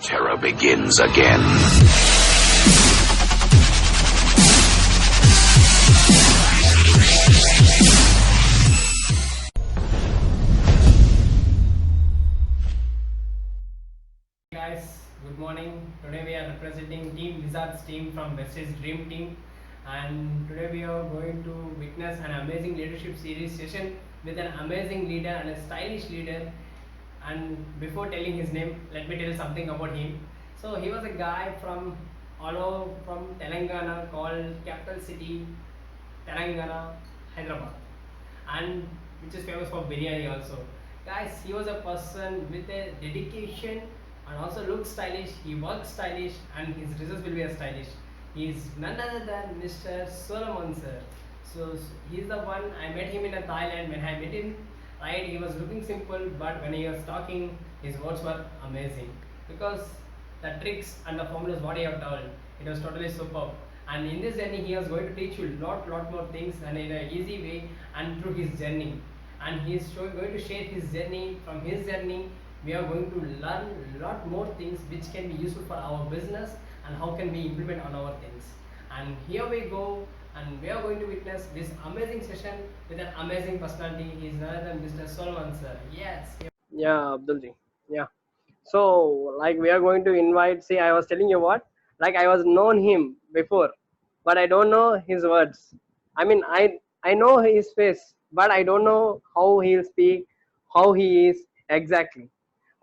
Terror begins again. Guys, good morning. Today we are representing Team Wizards team from West's Dream Team, and today we are going to witness an amazing leadership series session with an amazing leader and a stylish leader. And before telling his name, let me tell something about him. So he was a guy from all over from Telangana called capital city Telangana, Hyderabad, and which is famous for biryani also. Guys, he was a person with a dedication and also looks stylish. He works stylish, and his results will be as stylish. He is none other than Mr. Solomon sir. So he's the one. I met him in Thailand. When I met him, right, he was looking simple, but when he was talking, his words were amazing because the tricks and the formulas what he have told, it was totally superb. And in this journey, he is going to teach you lot more things and in an easy way and through his journey. And he is going to share his journey. From his journey, we are going to learn lot more things which can be useful for our business and how can we implement on our things. And here we go, and we are going to witness this amazing session with an amazing personality. He is none other than Mr. Solomon sir. Yes. Yeah, Abdulji. Yeah. So, like, we are going to invite. See, I was telling you what. Like, I was known him before, but I don't know his words. I mean, I know his face, but I don't know how he'll speak, how he is exactly.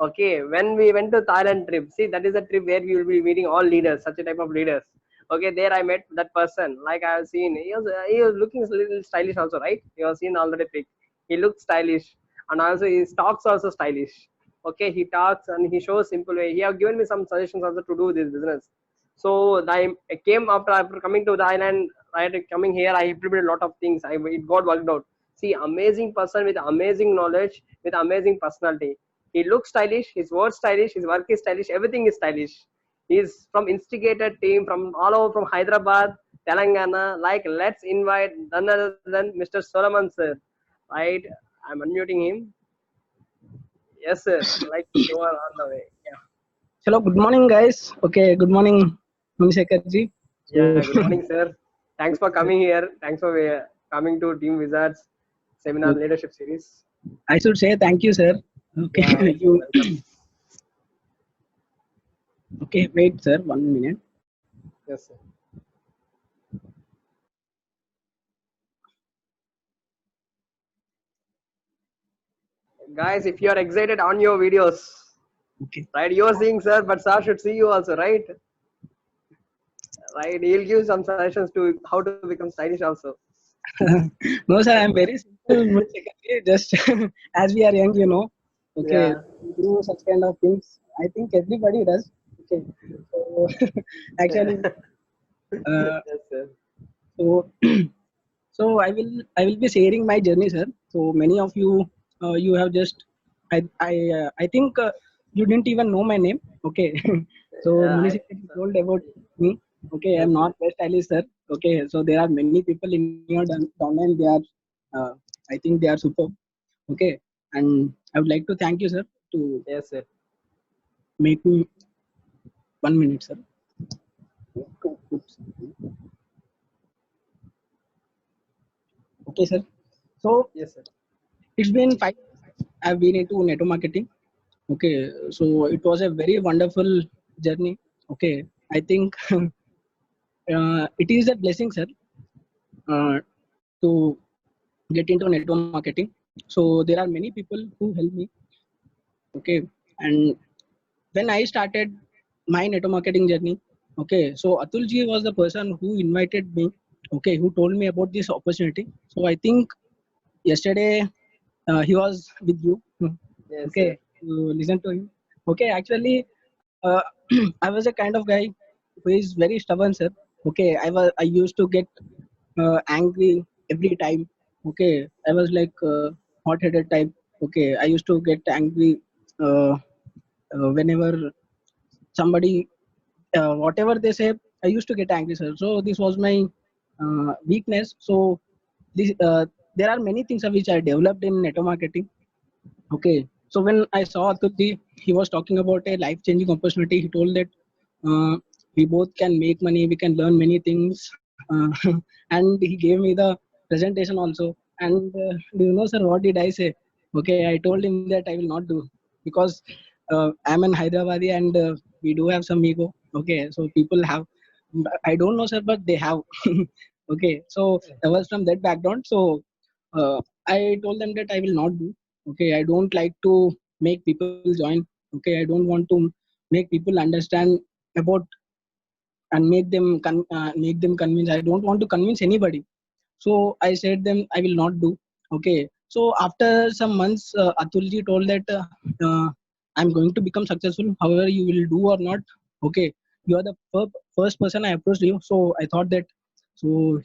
Okay. When we went to Thailand trip, see, that is a trip where we will be meeting all leaders, such a type of leaders. Okay, there I met that person. Like I have seen, he was looking a little stylish also, right? You have seen already pic. He looked stylish, and also his talks also stylish. Okay, he talks and he shows simple way. He have given me some suggestions also to do this business. So I came after coming to the island, right? Coming here, I implemented a lot of things. It got worked out. See, amazing person with amazing knowledge, with amazing personality. He looks stylish. His words stylish. His work is stylish. Everything is stylish. He's from instigated team from all over from Hyderabad, Telangana. Like, let's invite none other than Mr. Solomon sir. Right? I'm unmuting him. Yes, sir. Like, you are on the way. Yeah. Hello, good morning, guys. Okay, good morning, Munishekhar ji. Yeah. Good morning, sir. Thanks for coming here. Thanks for coming to Team Wizards Seminar Leadership Series. I should say thank you, sir. Okay, Yeah, you. welcome. Okay, wait, sir, 1 minute. Yes, sir. Guys, if you are excited on your videos, Okay. right? You are seeing sir, but sir should see you also, right? Right? He'll give some suggestions to how to become stylish also. No, sir, I'm very simple, Munishekhar ji. Just as we are young, Okay, Yeah. we do such kind of things. I think everybody does. Okay, so actually, Yes, sir. so so I will be sharing my journey, sir. So many of you, you have just I think you didn't even know my name. Okay, so Yeah, Munishekhar told about me. Okay, yes, I'm sir. not very stylish, sir. Okay, so there are many people in your downline. They are, I think they are super. Okay, and I would like to thank you, sir, to Yes, sir. make me 1 minute, sir. Okay, sir. So Yes, sir. it's been 5 years I've been into network marketing. Okay, so it was a very wonderful journey. Okay, I think it is a blessing, sir, to get into network marketing. So there are many people who help me. Okay, and when I started my network marketing journey, okay, so Atulji was the person who invited me. Okay, who told me about this opportunity. So I think yesterday he was with you. Yes, sir. Okay, you listen to him. Okay, actually, uh, I was a kind of guy who is very stubborn, sir. Okay, I used to get angry every time. Okay, I was like hot-headed type. Okay, I used to get angry uh, whenever somebody whatever they say. I used to get angry, sir. So this was my weakness. So this there are many things which I developed in network marketing. Okay, So when I saw Atulji, he was talking about a life-changing opportunity. He told that uh, we both can make money, we can learn many things, and he gave me the presentation also. And do you know, sir, what did I say? Okay, I told him that I will not do because I'm an Hyderabadi and we do have some ego. Okay, so people have, I don't know, sir, but they have. Okay, so I was from that background. So I told them that I will not do. Okay, I don't like to make people join. Okay, I don't want to make people understand about and make them convince. I don't want to convince anybody. So I said them I will not do. Okay, so after some months, Atulji told that uh, I'm going to become successful however you will do or not. Okay, you are the first person I approached you. So I thought that. So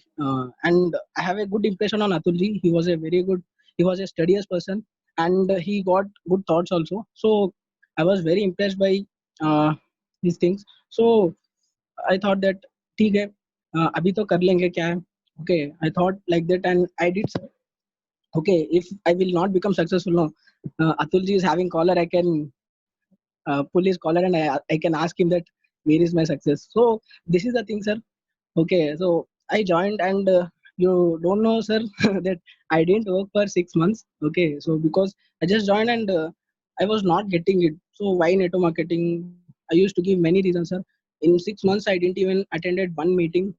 and I have a good impression on Atulji. He was a very good, he was a studious person, and he got good thoughts also. So I was very impressed by uh, these things. So I thought that ठीक है, अभी तो कर लेंगे क्या है. Okay, I thought like that and I did. Okay, if I will not become successful now, Atulji is having collar, I can pull his collar and I can ask him that where is my success. So this is the thing, sir. Okay, so I joined and you don't know, sir, that I didn't work for 6 months. Okay, so because I just joined and I was not getting it. So why network marketing? I used to give many reasons, sir. In 6 months I didn't even attended one meeting.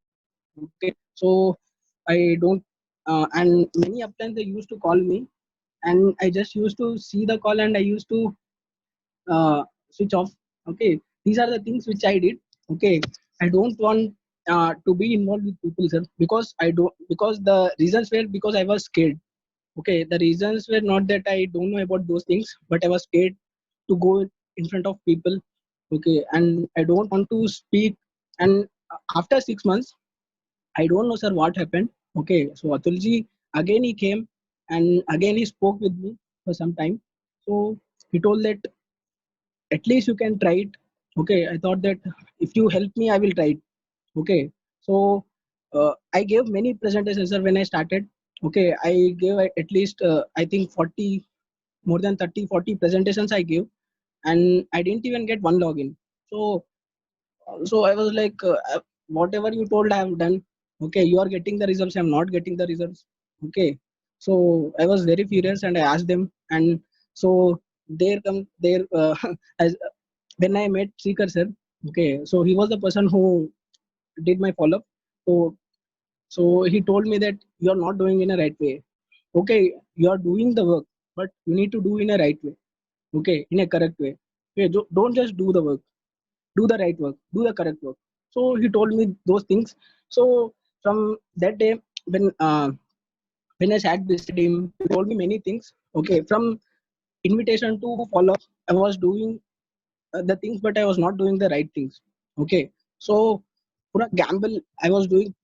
Okay, so I don't and many uptimes they used to call me and I just used to see the call and I used to switch off. Okay, these are the things which I did. Okay, I don't want to be involved with people, sir, because I don't, because the reasons were because I was scared. Okay, the reasons were not that I don't know about those things, but I was scared to go in front of people. Okay, and I don't want to speak. And after 6 months, I don't know, sir, what happened. Okay, so Atulji again he came and again he spoke with me for some time. So he told that at least you can try it. Okay, I thought that if you help me I will try it. Okay, so I gave many presentations, sir, when I started. Okay, I gave at least I think 40, more than 30, 40 presentations I gave, and I didn't even get one login. So I was like, whatever you told I have done. Okay, you are getting the results, I'm not getting the results. Okay, so I was very furious and I asked them. And so there come there as when I met Seeker, sir. Okay, so he was the person who did my follow up. So he told me that you are not doing in a right way. Okay, you are doing the work, but you need to do in a right way. Okay, in a correct way. Okay, don't just do the work, do the right work, do the correct work. So he told me those things. So from that day, when when I sat beside him, he told me many things. Okay, from invitation to follow up, I was doing the things, but I was not doing the right things. Okay, so pura gamble I was doing.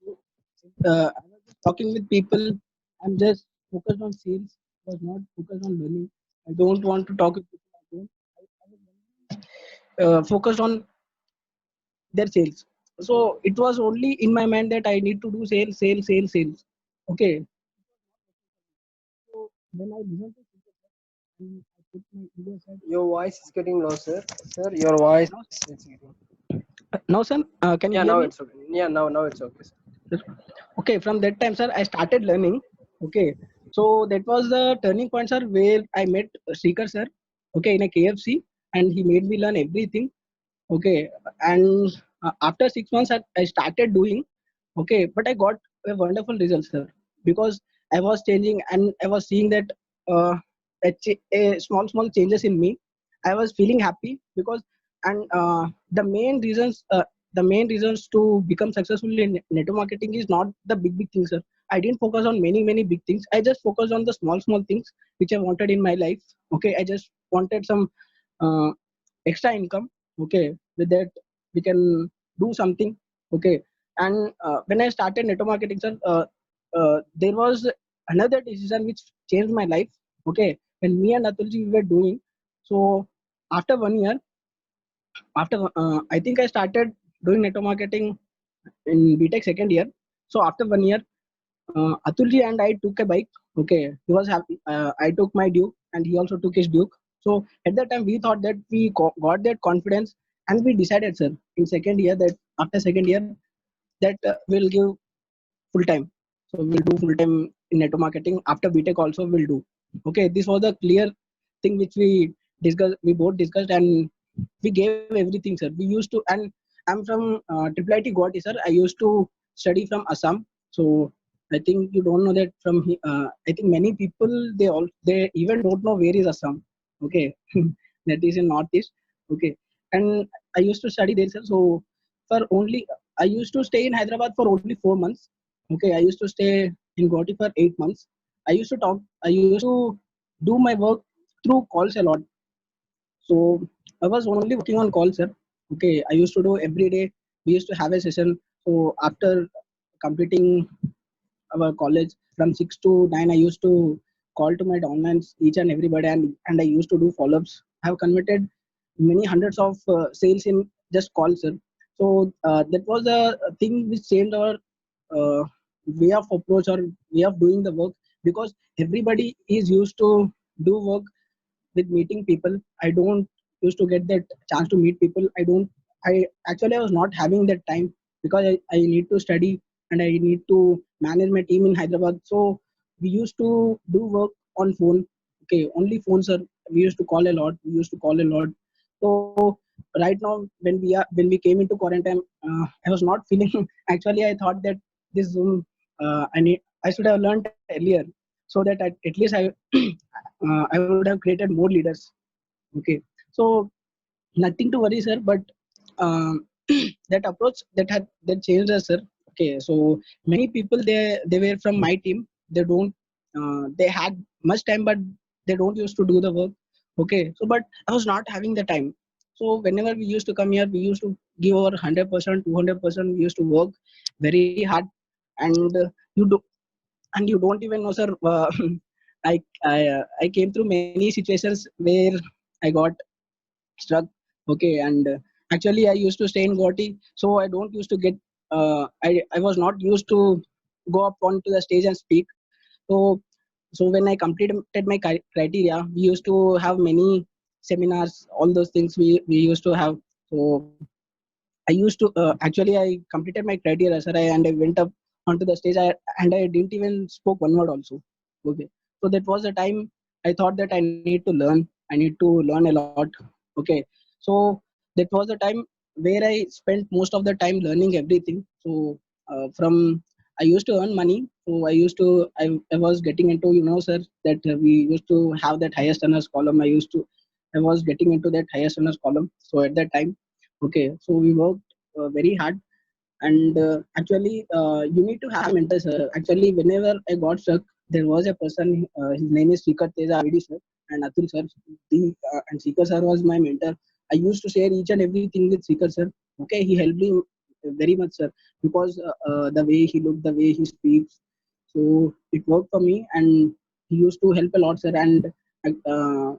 I was just talking with people. I'm just focused on sales, was not focused on learning. I don't want to talk with people. I was focused on their sales. So it was only in my mind that I need to do sales, sales, sales, sales. Okay. So when I listened to people, and I put my ego aside. Your voice is getting low, sir. Sir, your voice Now, is getting. now, sir, can you Yeah, hear now me? it's okay. Yeah, now it's okay, sir. Okay, from that time, sir, I started learning. Okay, so that was the turning point, sir, where I met Srikar, sir. Okay, in a KFC, and he made me learn everything. Okay, and after 6 months, I started doing. Okay, but I got a wonderful result, sir, because I was changing and I was seeing that uh, a small changes in me. I was feeling happy because, and the main reasons to become successful in network marketing is not the big things, sir. I didn't focus on many big things. I just focused on the small things which I wanted in my life. Okay, I just wanted some uh, extra income. Okay, with that we can do something. Okay, and when I started network marketing, sir, there was another decision which changed my life. Okay, when me and Atulji we were doing. So after 1 year, after I think I started doing network marketing in BTech second year. So after 1 year, Atulji and I took a bike. Okay, he was happy. I took my Duke and he also took his Duke. So at that time we thought that we got that confidence, and we decided, sir, in second year, that after second year, that we'll give full time. So we'll do full time in network marketing. After BTech also we'll do. Okay, this was a clear thing which we discussed. We both discussed, and we gave everything, sir. We used to, and I'm from Triple IT Guwahati, sir. I used to study from Assam. So I think you don't know that from. I think many people, they even don't know where is Assam. Okay, that is in northeast. Okay, and I used to study there, sir. So for only, I used to stay in Hyderabad for only 4 months. Okay, I used to stay in Guwahati for 8 months. I used to talk. I used to do my work through calls a lot. So I was only working on calls, sir. Okay, I used to do every day. We used to have a session. So after completing our college from 6 to 9, I used to call to my downlines each and everybody, and I used to do follow-ups. I have converted many hundreds of sales in just calls, sir. So that was a thing which changed our uh, way of approach or way of doing the work, because everybody is used to do work with meeting people. I don't used to get that chance to meet people. I was not having that time, because I need to study and I need to manage my team in Hyderabad. So we used to do work on phone. Okay, only phone, sir. We used to call a lot. We used to call a lot. So right now, when we came into quarantine, I was not feeling. Actually, I thought that this Zoom, I should have learned earlier, so that at least I would have created more leaders. Okay, so nothing to worry, sir. But um, that approach that changed us, sir. Okay, so many people, they were from my team. They don't they had much time, but they don't used to do the work. Okay, so but I was not having the time. So whenever we used to come here, we used to give our 100%, 200%. We used to work very hard, and you don't even know, sir. I came through many situations where I got struck. Okay, and actually I used to stay in Guwahati, so I don't used to get. I was not used to go up onto the stage and speak. So when I completed my criteria, we used to have many seminars, all those things we used to have. So I used to actually I completed my criteria, sir, and I went up onto the stage. And I didn't even spoke one word also. Okay, so that was the time I thought that I need to learn. I need to learn a lot. Okay, so that was the time where I spent most of the time learning everything. So from I used to earn money. So I was getting into, sir, that we used to have that highest earners column. I was getting into that highest earners column. So at that time, okay, so we worked very hard. And actually, you need to have mentors. Actually, whenever I got stuck, there was a person. His name is Srikat Teja Avedi, sir, and Atul sir. And Srikat sir was my mentor. I used to share each and everything with Srikat sir. Okay, he helped me very much, sir, because the way he looked, the way he speaks, so it worked for me, and he used to help a lot, sir. Uh,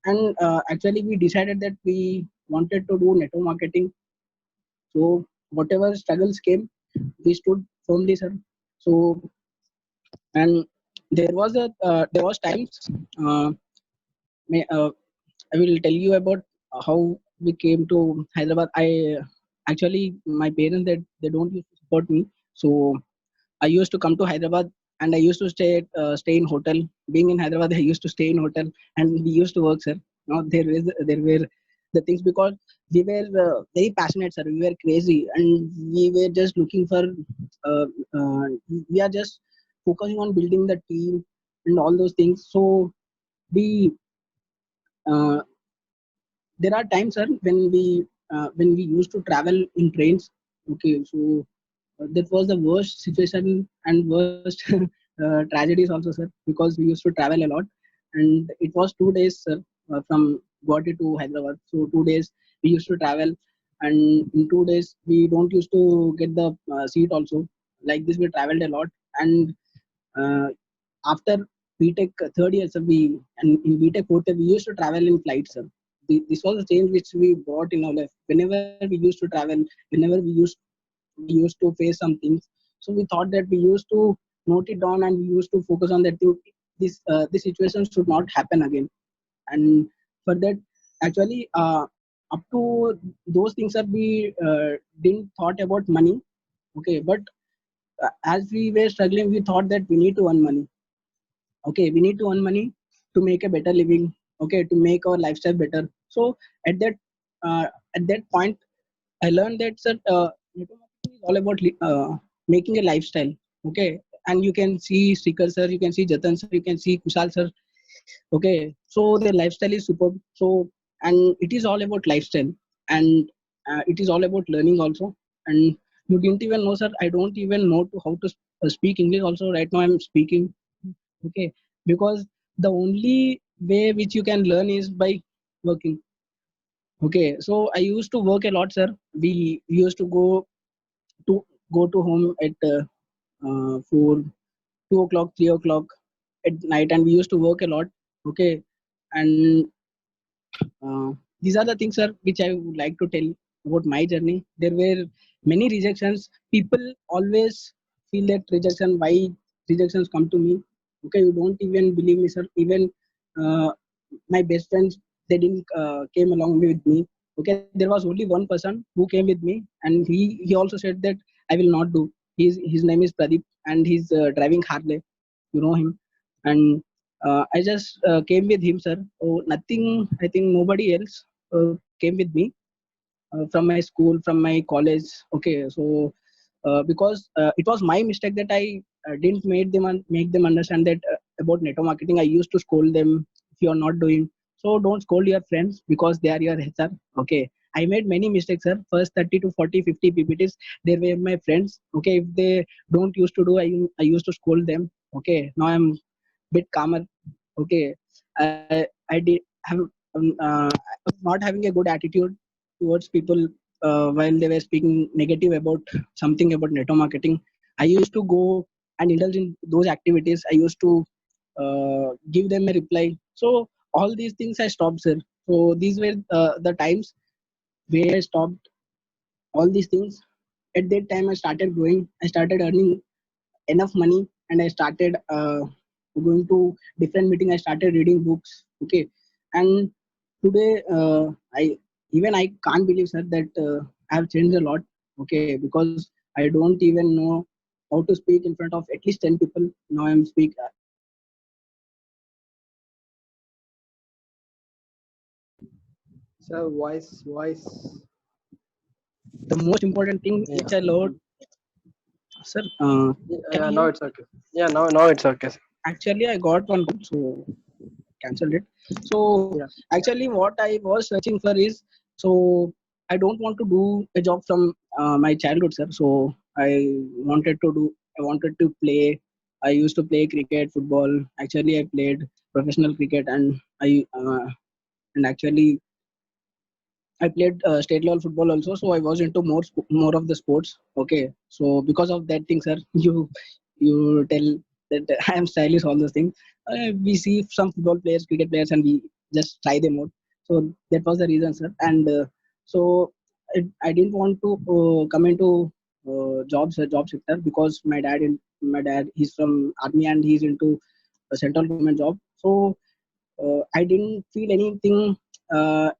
and actually, we decided that we wanted to do network marketing. So whatever struggles came, we stood firmly, sir. So, and there was times. Uh, may, I will tell you about how we came to Hyderabad. I actually, my parents, they don't used to support me. So I used to come to Hyderabad, and I used to stay in hotel. Being in Hyderabad, I used to stay in hotel, and we used to work, sir. There were the things, because we were very passionate, sir. We were crazy, and we were just looking for. Uh, uh, we are just focusing on building the team and all those things. So we uh, there are times, sir, when we used to travel in trains. Okay, so that was the worst situation and worst tragedies also, sir, because we used to travel a lot, and it was 2 days, sir, from Guwahati to Hyderabad. So 2 days we used to travel, and in 2 days we don't used to get the seat also. Like this, we traveled a lot, and uh, after BTech third year, sir, and in BTech fourth year, we used to travel in flights, sir. This was a change which we brought in our life. Whenever we used to travel, whenever we used to face some things. So we thought that we used to note it down, and we used to focus on that thing. This situation should not happen again. And For that, actually, up to those things that we didn't thought about money. Okay, but as we were struggling, we thought that we need to earn money. Okay, we need to earn money to make a better living. Okay, to make our lifestyle better. So at that uh, at that point, I learned that sir, network marketing is all about making a lifestyle. Okay, and you can see Srikar sir, you can see Jatan sir, you can see Kushal sir. Okay, so their lifestyle is superb. So, and it is all about lifestyle, and it is all about learning also. And you didn't even know, sir. I don't even know to how to speak English. Also, right now I'm speaking. Okay, because the only way which you can learn is by working. Okay, so I used to work a lot, sir. We used to go to home at 4, 2 o'clock, 3 o'clock at night, and we used to work a lot. Okay, and these are the things, sir, which I would like to tell about my journey. There were many rejections. People always feel that rejection. Why rejections come to me? Okay, you don't even believe me, sir. Even uh, my best friends, they didn't came along with me. Okay, there was only one person who came with me, and he also said that I will not do. His name is Pradeep, and he's driving Harley. You know him, and I just came with him, sir. Oh, nothing. I think nobody else came with me from my school, from my college. Okay, so because it was my mistake that I didn't make them understand that about network marketing. I used to scold them if you are not doing. So don't scold your friends because they are your HR. Okay. I made many mistakes, sir. First 30 to 40, 50 PPTs, they were my friends. Okay. If they don't used to do, I used to scold them. Okay. Now I'm bit calmer. Okay, I did have I was not having a good attitude towards people while they were speaking negative about something about network marketing. I used to go and indulge in those activities. I used to give them a reply. So all these things I stopped, sir. So these were the times where I stopped all these things. At that time, I started growing. I started earning enough money, and I started going to different meeting. I started reading books. Okay, and today I can't believe, sir, that I have changed a lot. Okay, because I don't even know how to speak in front of at least 10 people. Now I'm speak. So voice. The most important thing Yeah. which I learned, sir. Can Yeah. you hear Now me? it's okay. Yeah. Now it's okay. Actually, I got one call, so cancelled it. So Yeah. actually, what I was searching for is, so I don't want to do a job from my childhood, sir. So I wanted to play. I used to play cricket, football. Actually, I played professional cricket, and actually I played state level football also. So I was into more of the sports. Okay, so because of that thing, sir, you tell that I am stylish, all those things. We see some football players, cricket players, and we just try them out. So that was the reason, sir. And so I didn't want to come into job sector because my dad he's from army and he's into a central government job. So I didn't feel anything. I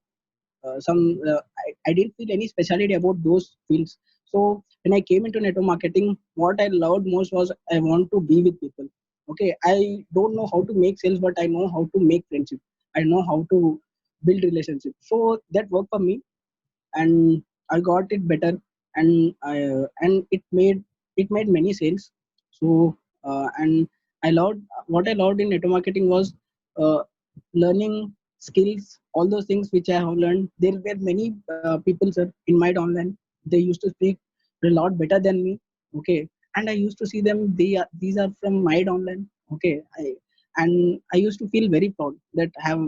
didn't feel any specialty about those fields. So when I came into network marketing, what I loved most was I want to be with people. Okay, I don't know how to make sales, but I know how to make friendship. I know how to build relationship. So that worked for me, and I got it better, and it made many sales. So and I loved what I loved in network marketing was uh, learning skills, all those things which I have learned. There were many people, sir, in my online. They used to speak a lot better than me. Okay, and I used to see them. These are from my online. Okay, I used to feel very proud that I have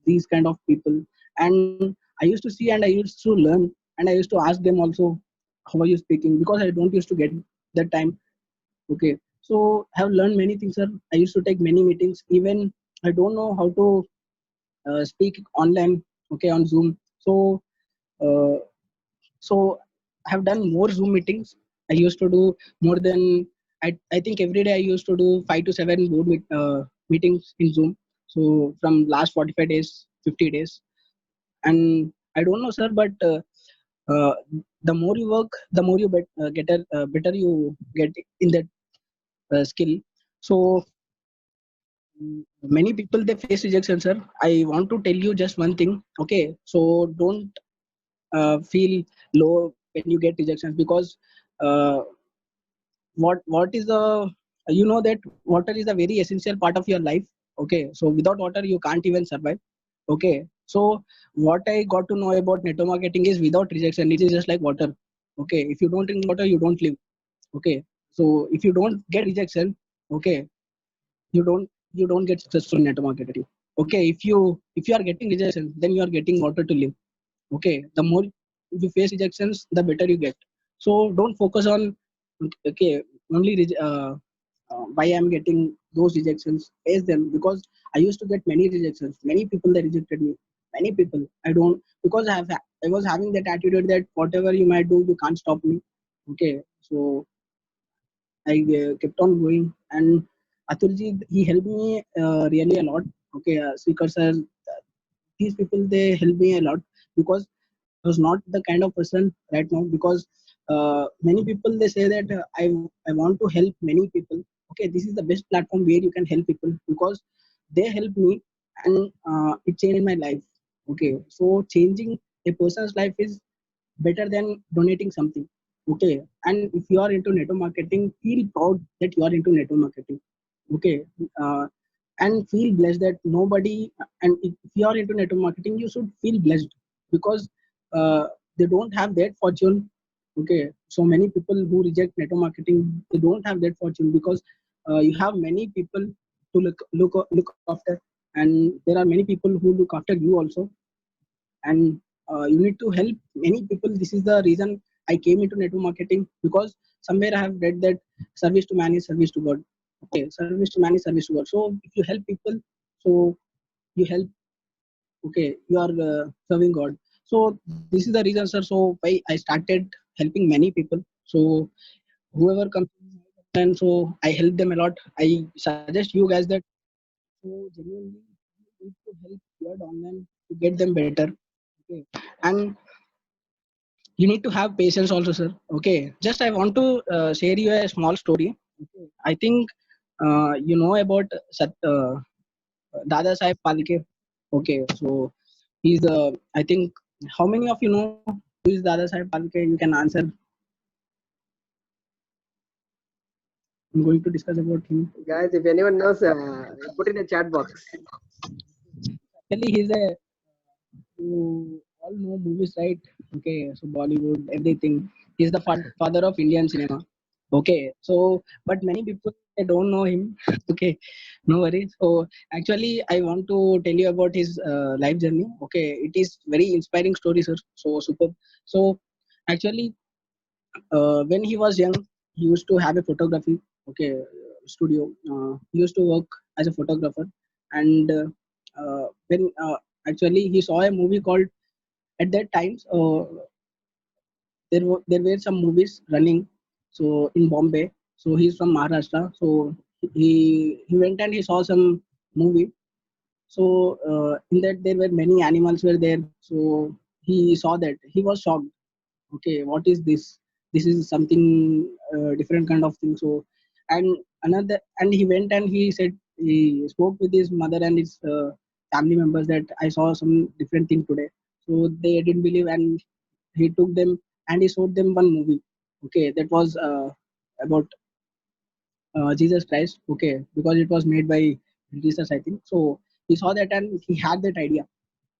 these kind of people, and I used to see and I used to learn, and I used to ask them also, how are you speaking, because I don't used to get that time. Okay, so I have learned many things, sir. I used to take many meetings. Even I don't know how to speak online. Okay, on Zoom. So uh, so I have done more Zoom meetings. I used to do more than I think every day I used to do 5 to 7 meetings in Zoom. So from last 45 days, 50 days. And I don't know, sir, but uh, the more you work, the more you better you get in that skill. So many people they face rejection, sir. I want to tell you just one thing. Okay, so don't feel low when you get rejections, because uh, what is the, you know that water is a very essential part of your life. Okay, so without water you can't even survive. Okay, so what I got to know about network marketing is without rejection it is just like water. Okay, if you don't drink water you don't live. Okay, so if you don't get rejection, okay, you don't get successful in network marketing. Okay, if you are getting rejection, then you are getting water to live. Okay, the more you face rejections the better you get. So don't focus on, okay, only why I'm getting those rejections. Face them, because I used to get many rejections, many people that rejected me, many people. I don't, because I was having that attitude that whatever you might do you can't stop me. Okay, so I kept on going, and Atulji, he helped me really a lot. Okay, Srikar sir, these people they help me a lot, because I was not the kind of person right now. Because many people they say that I want to help many people. Okay, this is the best platform where you can help people, because they help me, and it changed my life. Okay, so changing a person's life is better than donating something. Okay, and if you are into network marketing, feel proud that you are into network marketing. Okay, uh, and feel blessed that nobody, and if you are into network marketing you should feel blessed, because uh, they don't have that fortune. Okay, so many people who reject network marketing, they don't have that fortune, because you have many people to look after, and there are many people who look after you also. And you need to help many people. This is the reason I came into network marketing, because somewhere I have read that service to man is service to God. Okay, service to man is service to God. So if you help people, so you help, okay, you are serving God. So this is the reason, sir, so why I started helping many people. So whoever comes, and so I help them a lot. I suggest you guys that, so genuinely you need to help your downline to get them better. Okay, and you need to have patience also, sir. Okay, just I want to share you a small story. Okay, I think you know about Dada Saheb Phalke. Okay, so he's the, I think, how many of you know who is Dada Saheb Phalke? You can answer. I'm going to discuss about him. Guys, if anyone knows, put in the chat box. Actually, he's a, you all know movies, right? Okay, so Bollywood, everything. He's the father of Indian cinema. Okay, so but many people they don't know him. Okay, no worries. So actually, I want to tell you about his life journey. Okay, it is very inspiring story, sir. So super. So actually, when he was young, he used to have a photography, okay, studio. He used to work as a photographer, and when actually he saw a movie called, at that times there were some movies running, so in Bombay. So he's from Maharashtra. So he went and he saw some movie. So in that there were many animals were there. So he saw that, he was shocked. Okay, what is this? This is something different kind of thing. So and another, and he went and he said, he spoke with his mother and his family members that I saw some different thing today. So they didn't believe, and he took them and he showed them one movie. Okay, that was about Jesus Christ. Okay, because it was made by Jesus, I think. So he saw that and he had that idea.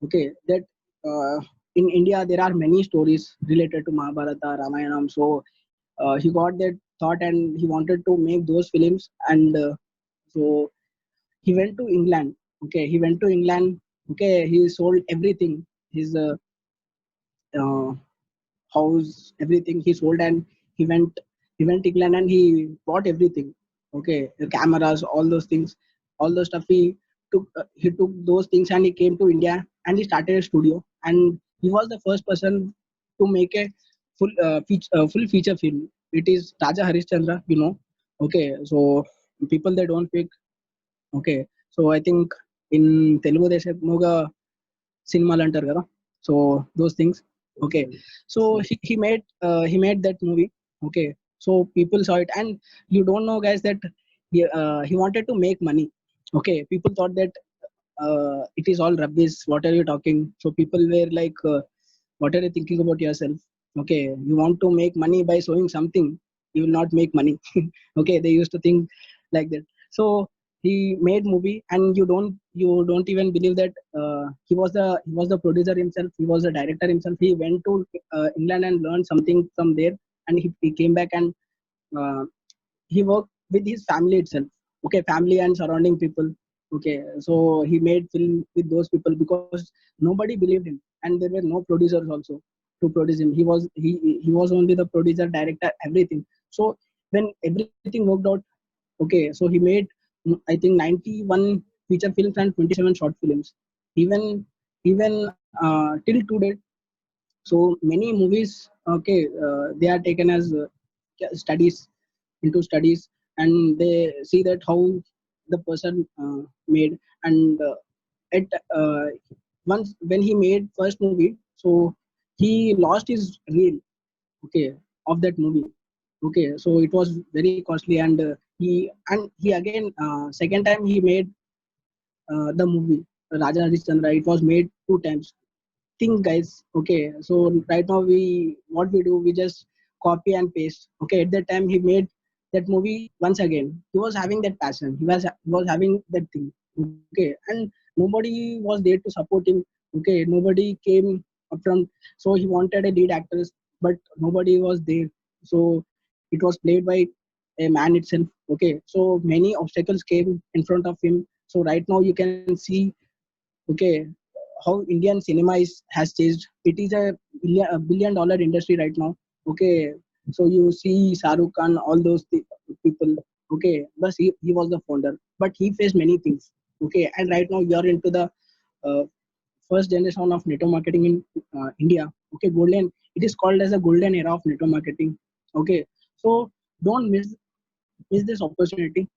Okay, that in India there are many stories related to Mahabharata, Ramayanam. So he got that thought and he wanted to make those films. And so he went to England. Okay, he went to England. Okay, he sold everything, his uh, house, everything he sold, and he went to England and he bought everything. Okay, the cameras, all those things, all those stuff. He took those things and he came to India and he started a studio. And he was the first person to make a full feature film. It is Raja Harishchandra, you know. Okay, so people they don't pick. Okay, so I think in Telugu they say Moga cinema అంటారు కదా. So those things. Okay, so he made that movie. Okay, so people saw it, and you don't know, guys, that he wanted to make money. Okay, people thought that it is all rubbish. What are you talking? So people were like, what are you thinking about yourself? Okay, you want to make money by showing something, you will not make money. Okay, they used to think like that. So he made movie, and you don't even believe that he was the producer himself, he was the director himself. He went to England and learned something from there, and he came back, and uh, he worked with his family itself. Okay, family and surrounding people. Okay, so he made film with those people because nobody believed him, and there were no producers also to produce him. He was only the producer, director, everything. So when everything worked out, okay, so he made, I think, 91 feature films and 27 short films. Even till today. So many movies, okay, they are taken as studies, into studies, and they see that how the person made. And at once when he made first movie, so he lost his reel, okay, of that movie. Okay, so it was very costly, and he again, second time he made the movie Raja Harishchandra. It was made two times. Think, guys. Okay, so right now what we do, we just copy and paste. Okay, at that time he made that movie once again. He was having that passion, he was having that thing. Okay, and nobody was there to support him. Okay, nobody came up from. So he wanted a lead actress, but nobody was there. So it was played by a man itself. Okay, so many obstacles came in front of him. So right now you can see, okay, how Indian cinema has changed. It is a billion dollar industry right now. Okay, so you see Shah Rukh Khan, all those people. Okay, but he was the founder, but he faced many things. Okay, and right now you are into the uh, first generation of network marketing in India. Okay, golden. It is called as a golden era of network marketing. Okay, so don't miss this opportunity.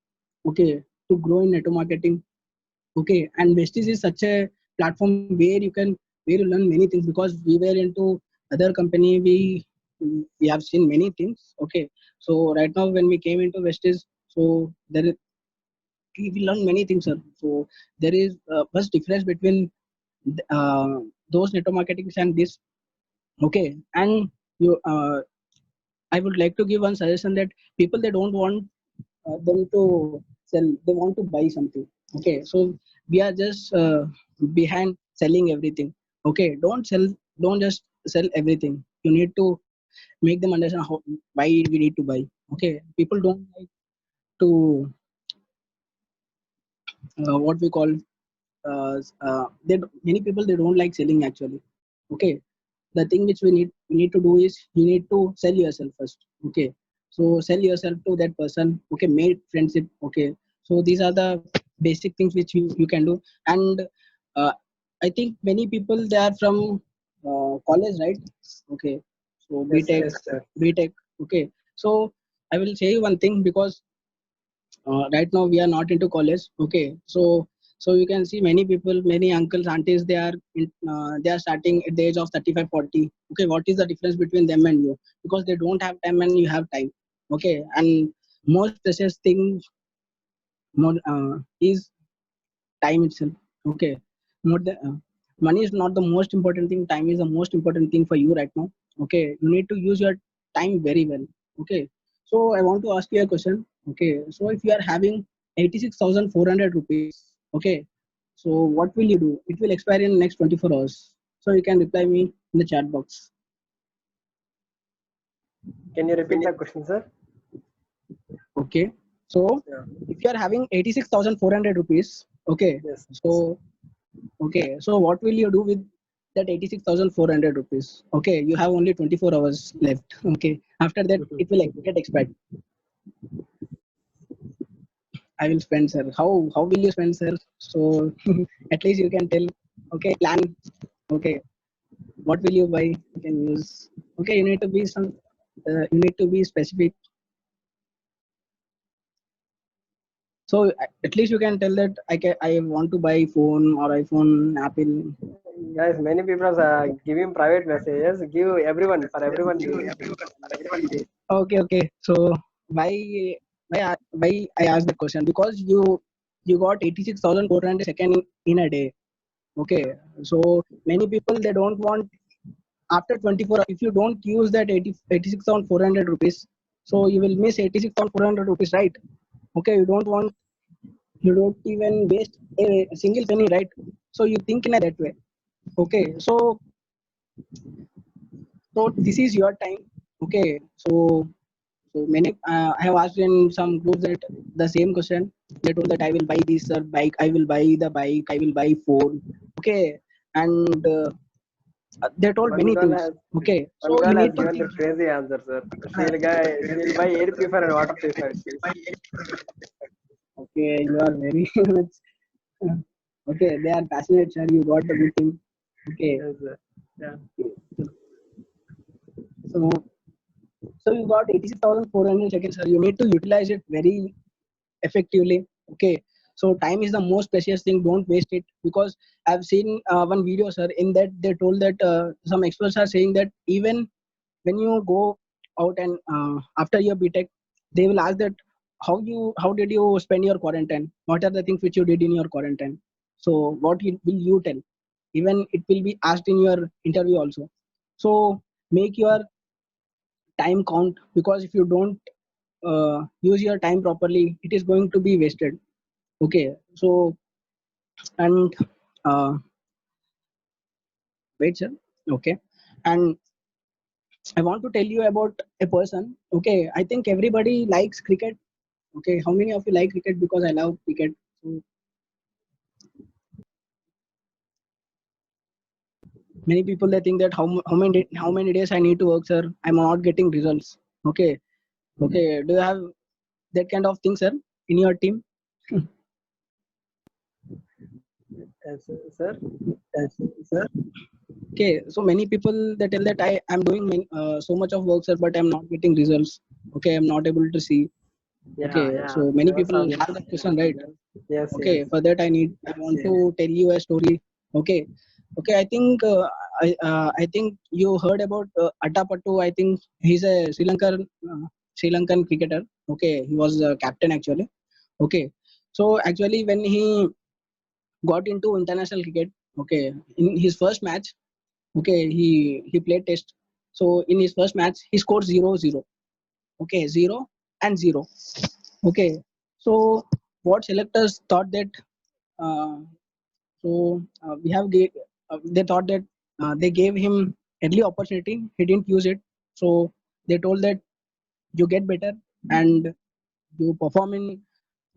Okay, to grow in network marketing. Okay, and Vestige is such a platform where you learn many things, because we were into other company. We have seen many things. Okay, so right now when we came into Vestige, so we learn many things, sir. So there is first difference between uh, those network marketing and this. Okay, and you I would like to give one suggestion that people, they don't want them to sell, they want to buy something. Okay, so we are just behind selling everything. Okay, don't just sell everything. You need to make them understand why we need to buy. Okay, people don't like to what we call many people, they don't like selling actually. Okay, the thing which we need to do is, you need to sell yourself first. Okay, so sell yourself to that person. Okay, made friendship. Okay, so these are the basic things which you can do. And uh, I think many people, they are from college, right? Okay, so Yes, btech, yes, sir. btech. Okay, so I will say you one thing, because right now we are not into college. Okay, so you can see many people, many uncles, aunties, they are starting at the age of 35, 40. Okay, what is the difference between them and you? Because they don't have time and you have time. Okay, and most precious thing more is time itself. Okay, more than money is not the most important thing, time is the most important thing for you right now. Okay, you need to use your time very well. Okay, so I want to ask you a question. Okay, so if you are having 86,400 rupees, okay, so what will you do? It will expire in next 24 hours. So you can reply me in the chat box. Can you repeat the question, sir? Okay, so Yeah. if you are having 86,400 rupees, okay, Yes. so okay, so what will you do with that 86,400 rupees? Okay, you have only 24 hours left. Okay, after that it will get expired. I will spend, sir. How will you spend, sir? So at least you can tell. Okay, plan. Okay, what will you buy? You can use. Okay, you need to be some. You need to be specific. So at least you can tell that I want to buy phone or iPhone, Apple. Guys, many people are giving private messages. Give everyone, for everyone. Okay. So why why I asked the question? Because you got 86,400 second in a day. Okay. So many people they don't want after 24 if you don't use that 86,400 rupees, so you will miss 86,400 rupees, right? Okay, you don't even waste a single penny, right? So you think in a that way. Okay, so this is your time. Okay, so many I have asked in some groups that the same question. They told that I will buy this bike, I will buy the bike, I will buy phone. Okay, and they told One many girl things. has Okay, one so you girl has need to given the think. crazy answer, sir. She'll buy air purifier and water purifier. Okay, you are very much. Okay, they are passionate, sir. You got the good thing. Okay, Yes, sir. Yeah. so so you got 86,400 seconds, sir. You need to utilize it very effectively. Okay, so time is the most precious thing. Don't waste it, because I've seen one video, sir. In that they told that some experts are saying that even when you go out and after your BTech, they will ask that how did you spend your quarantine? What are the things which you did in your quarantine? So what will you tell? Even it will be asked in your interview also. So make your time count, because if you don't use your time properly, it is going to be wasted. Okay, so and uh, wait, sir. Okay, and I want to tell you about a person. Okay, I think everybody likes cricket. Okay, how many of you like cricket? Because I love cricket. So many people they think that how many days I need to work, sir. I'm not getting results. Okay, okay. Do you have that kind of thing, sir, in your team? Yes, sir. Yes, sir. Okay, so many people they tell that I am doing so much of work, sir, but I'm not getting results. Okay, I'm not able to see. Yeah, Okay, yeah. so many There was people some. have that question, right? Yes, yes. Okay, for that I want to tell you a story. Okay, okay. I think you heard about Attapattu. I think he's a Sri Lankan cricketer. Okay, he was a captain actually. Okay, so actually when he got into international cricket, okay, in his first match, okay, he played test. So in his first match, he scored 0-0. Okay, 0 and 0. Okay, so what selectors thought that uh, we have they thought that they gave him early opportunity. He didn't use it. So they told that you get better and you perform in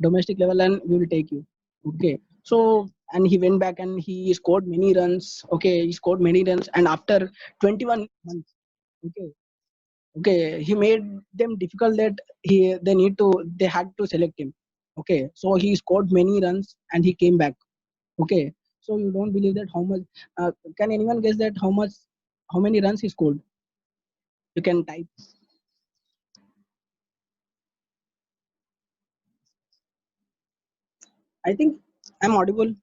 domestic level and we will take you. Okay. So and he went back and he scored many runs. Okay, he scored many runs and after 21 months. Okay. Okay, he made them difficult that they had to select him. Okay, so he scored many runs and he came back. Okay, so you don't believe that how much? Can anyone guess that how many runs he scored? You can type. I think I'm audible.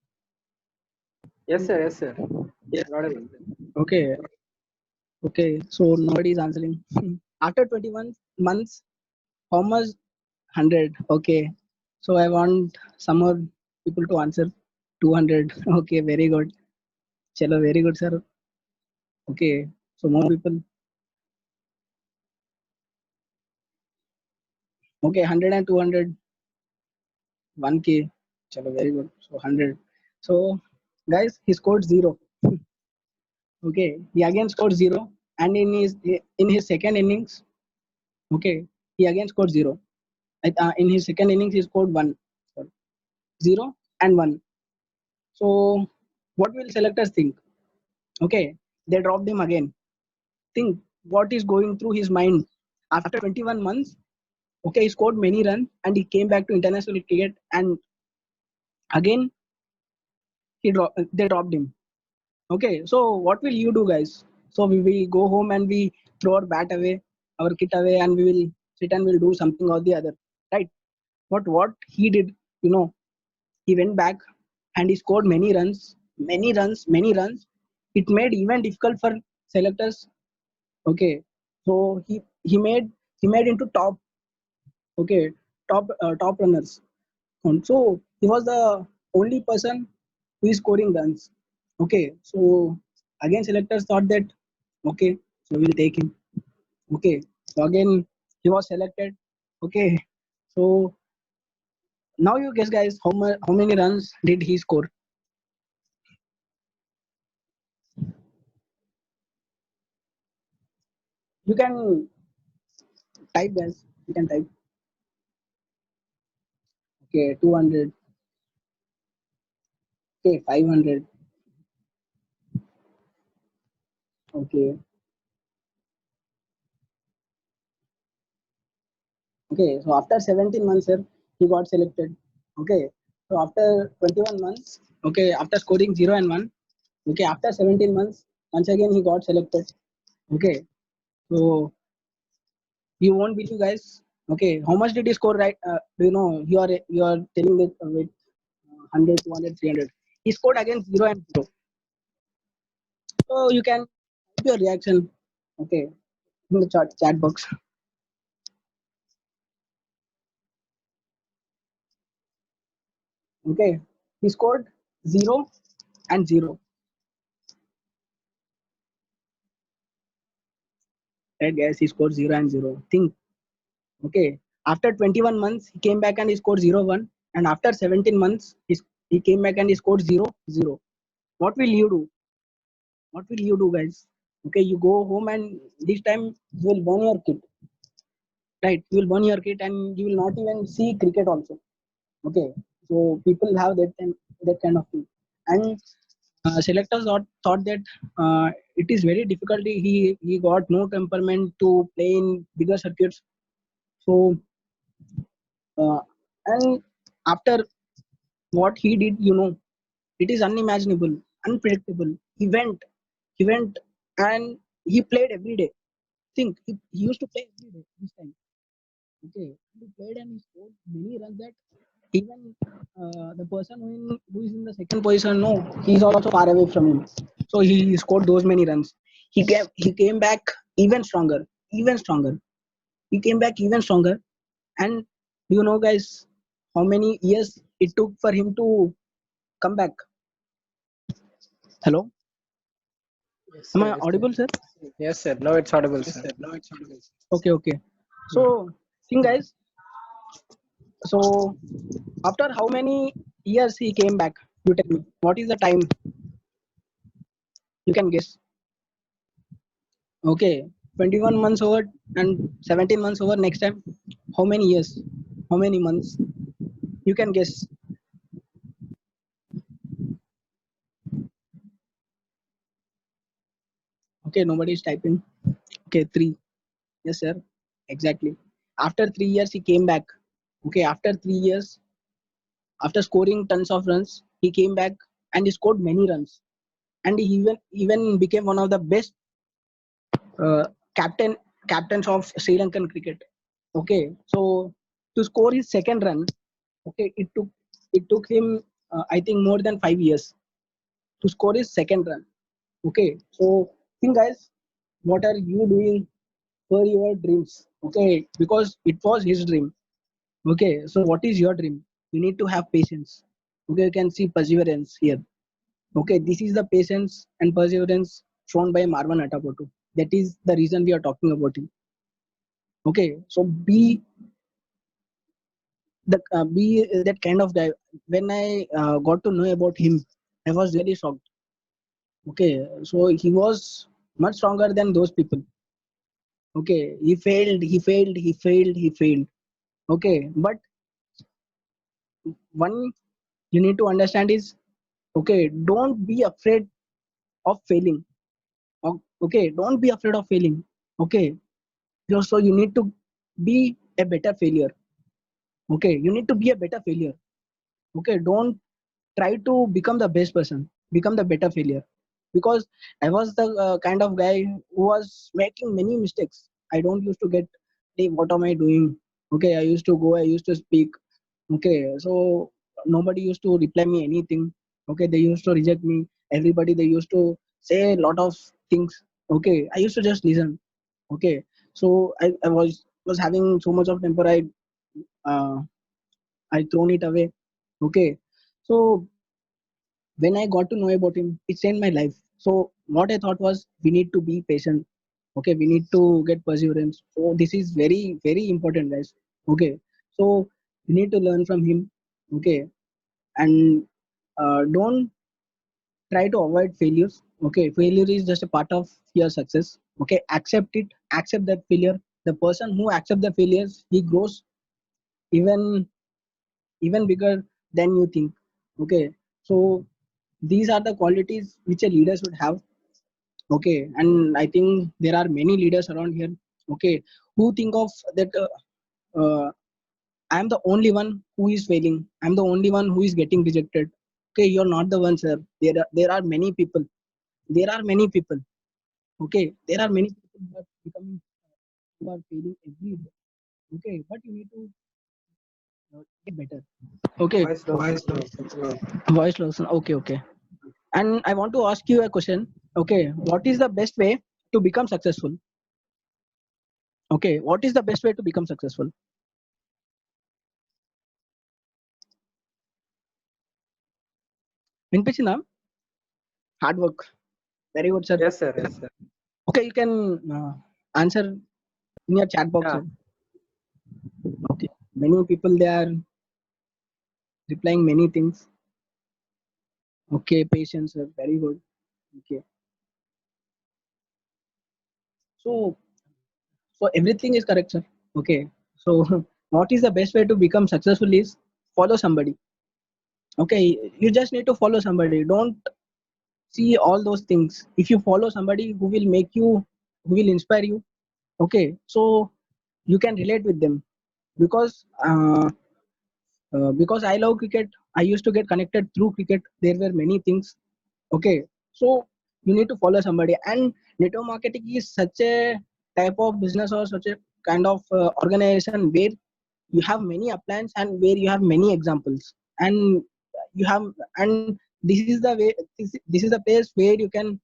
Yes, sir. Yes, sir. Yes. Audible. Okay, okay. So nobody is answering. After 21 months, how much? 100. Okay. So I want some more people to answer. 200. Okay, very good. Chalo, very good, sir. Okay. So more people. Okay, 100 and 200. 1K. Chalo, very good. So 100. So guys, he scored 0. Okay, he again scored 0, and in his second innings, okay, he again scored 0. In his second innings, he scored 1, sorry, 0 and 1. So what will selectors think? Okay, they dropped him again. Think what is going through his mind after 21 months. Okay, he scored many runs and he came back to international cricket, and again they dropped him. Okay, so what will you do, guys? So we will go home and we throw our bat away, our kit away, and we will sit and we'll do something or the other, right? But what he did, you know, he went back and he scored many runs, many runs, many runs. it made even difficult for selectors. Okay, so he made into top, okay, top runners. And so he was the only person who is scoring runs. Okay, so again selectors thought that, okay, so we'll take him. Okay, so again he was selected. Okay, so now you guess, guys, how many runs did he score? You can type, guys. You can type. Okay, 200. Okay, 500. Okay, okay. So after 17 months, sir, he got selected. Okay, so after 21 months, okay, after scoring 0 and 1, okay, after 17 months, once again he got selected. Okay, so you won't believe, guys. Okay, how much did he score? Right? Do you know? You are telling that with 100, 200, 300. He scored against 0 and 0. So you can give your reaction. Okay, in the chat box. Okay, he scored 0 and 0. Right, guys? He scored 0 and 0. Think. Okay, after 21 months, he came back and he scored 0 1. And after 17 months, he came back and he scored 0 0. What will you do? What will you do, guys? Okay, you go home and this time you will burn your kit, right? You will burn your kit and you will not even see cricket also. Okay, so people have that kind of thing, and selectors thought that it is very difficult. He got no temperament to play in bigger circuits. So uh, and after what he did, it is unimaginable, unpredictable. He went and he played every day. Think he used to play every day this time. Okay, he played and he scored many runs that even the person who is in the second position, no, he is also far away from him. So he scored those many runs. He came back even stronger, even stronger. He came back even stronger. And do you know, guys, how many years it took for him to come back? Hello, Yes, am sir. I Yes, sir. audible, sir? Yes, sir. Now it's audible, Yes, sir. sir. Now it's audible. Okay, okay. Hmm. So, think, guys. So, after how many years he came back? You tell me. What is the time? You can guess. Okay, 21 months over and 17 months over next time. How many years? How many months? You can guess. Okay, nobody is typing. Okay, 3. Yes, sir. Exactly. After 3 years, he came back. Okay, after 3 years, after scoring tons of runs, he came back and he scored many runs. And he even became one of the best uh, captain captains of Sri Lankan cricket. Okay, so to score his second run, okay, it took him I think more than 5 years to score his second run. Okay, so think, guys, what are you doing for your dreams? Okay, because it was his dream. Okay, so what is your dream? You need to have patience. Okay, you can see perseverance here. Okay, this is the patience and perseverance shown by Marwan Atapotu. That is the reason we are talking about him. Okay, so be that kind of guy. When I got to know about him, I was really shocked. Okay, so he was much stronger than those people. Okay, he failed. Okay, but one you need to understand is, okay, don't be afraid of failing. Okay, don't be afraid of failing. Okay, so you need to be a better failure. Okay, you need to be a better failure. Okay, don't try to become the best person, become the better failure. Because I was the kind of guy who was making many mistakes. I don't used to get, hey, what am I doing? Okay, I used to go, I used to speak. Okay, so nobody used to reply me anything. Okay, they used to reject me. Everybody, they used to say a lot of things. Okay, I used to just listen. Okay, so I was having so much of temper. Uh, I thrown it away. Okay, so when I got to know about him, it changed my life. So what I thought was, we need to be patient. Okay, we need to get perseverance. So this is very very important, guys. Okay, so we need to learn from him. Okay, and don't try to avoid failures. Okay, failure is just a part of your success. Okay, accept it, accept that failure. The person who accepts the failures, he grows even even bigger than you think. Okay, so these are the qualities which a leader should have. Okay, and I think there are many leaders around here. Okay, who think of that, uh, I'm the only one who is failing, I'm the only one who is getting rejected. Okay, you're not the one, sir. There are many people. There are many people. Okay, there are many people who are becoming, who are failing every day. Okay, but you need to get better. Okay, Voice loss is low. voice lesson. Okay, okay. And I want to ask you a question. Okay, what is the best way to become successful? Okay, what is the best way to become successful? వినిపించిందా? Hard work. Very good, sir. Yes, sir. Yes, sir. Okay, you can answer in your chat box, Yeah. sir. Okay, many people, they are replying many things. Okay, patience, sir. Very good. Okay, so everything is correct, sir. Okay, so what is the best way to become successful is follow somebody. Okay, you just need to follow somebody. Don't see all those things. If you follow somebody who will make you, who will inspire you, okay, so you can relate with them. Because because I love cricket, I used to get connected through cricket. There were many things. Okay, so you need to follow somebody. And network marketing is such a type of business, or such a kind of organization where you have many appliances and where you have many examples. And you have, and this is the way, this is the place where you can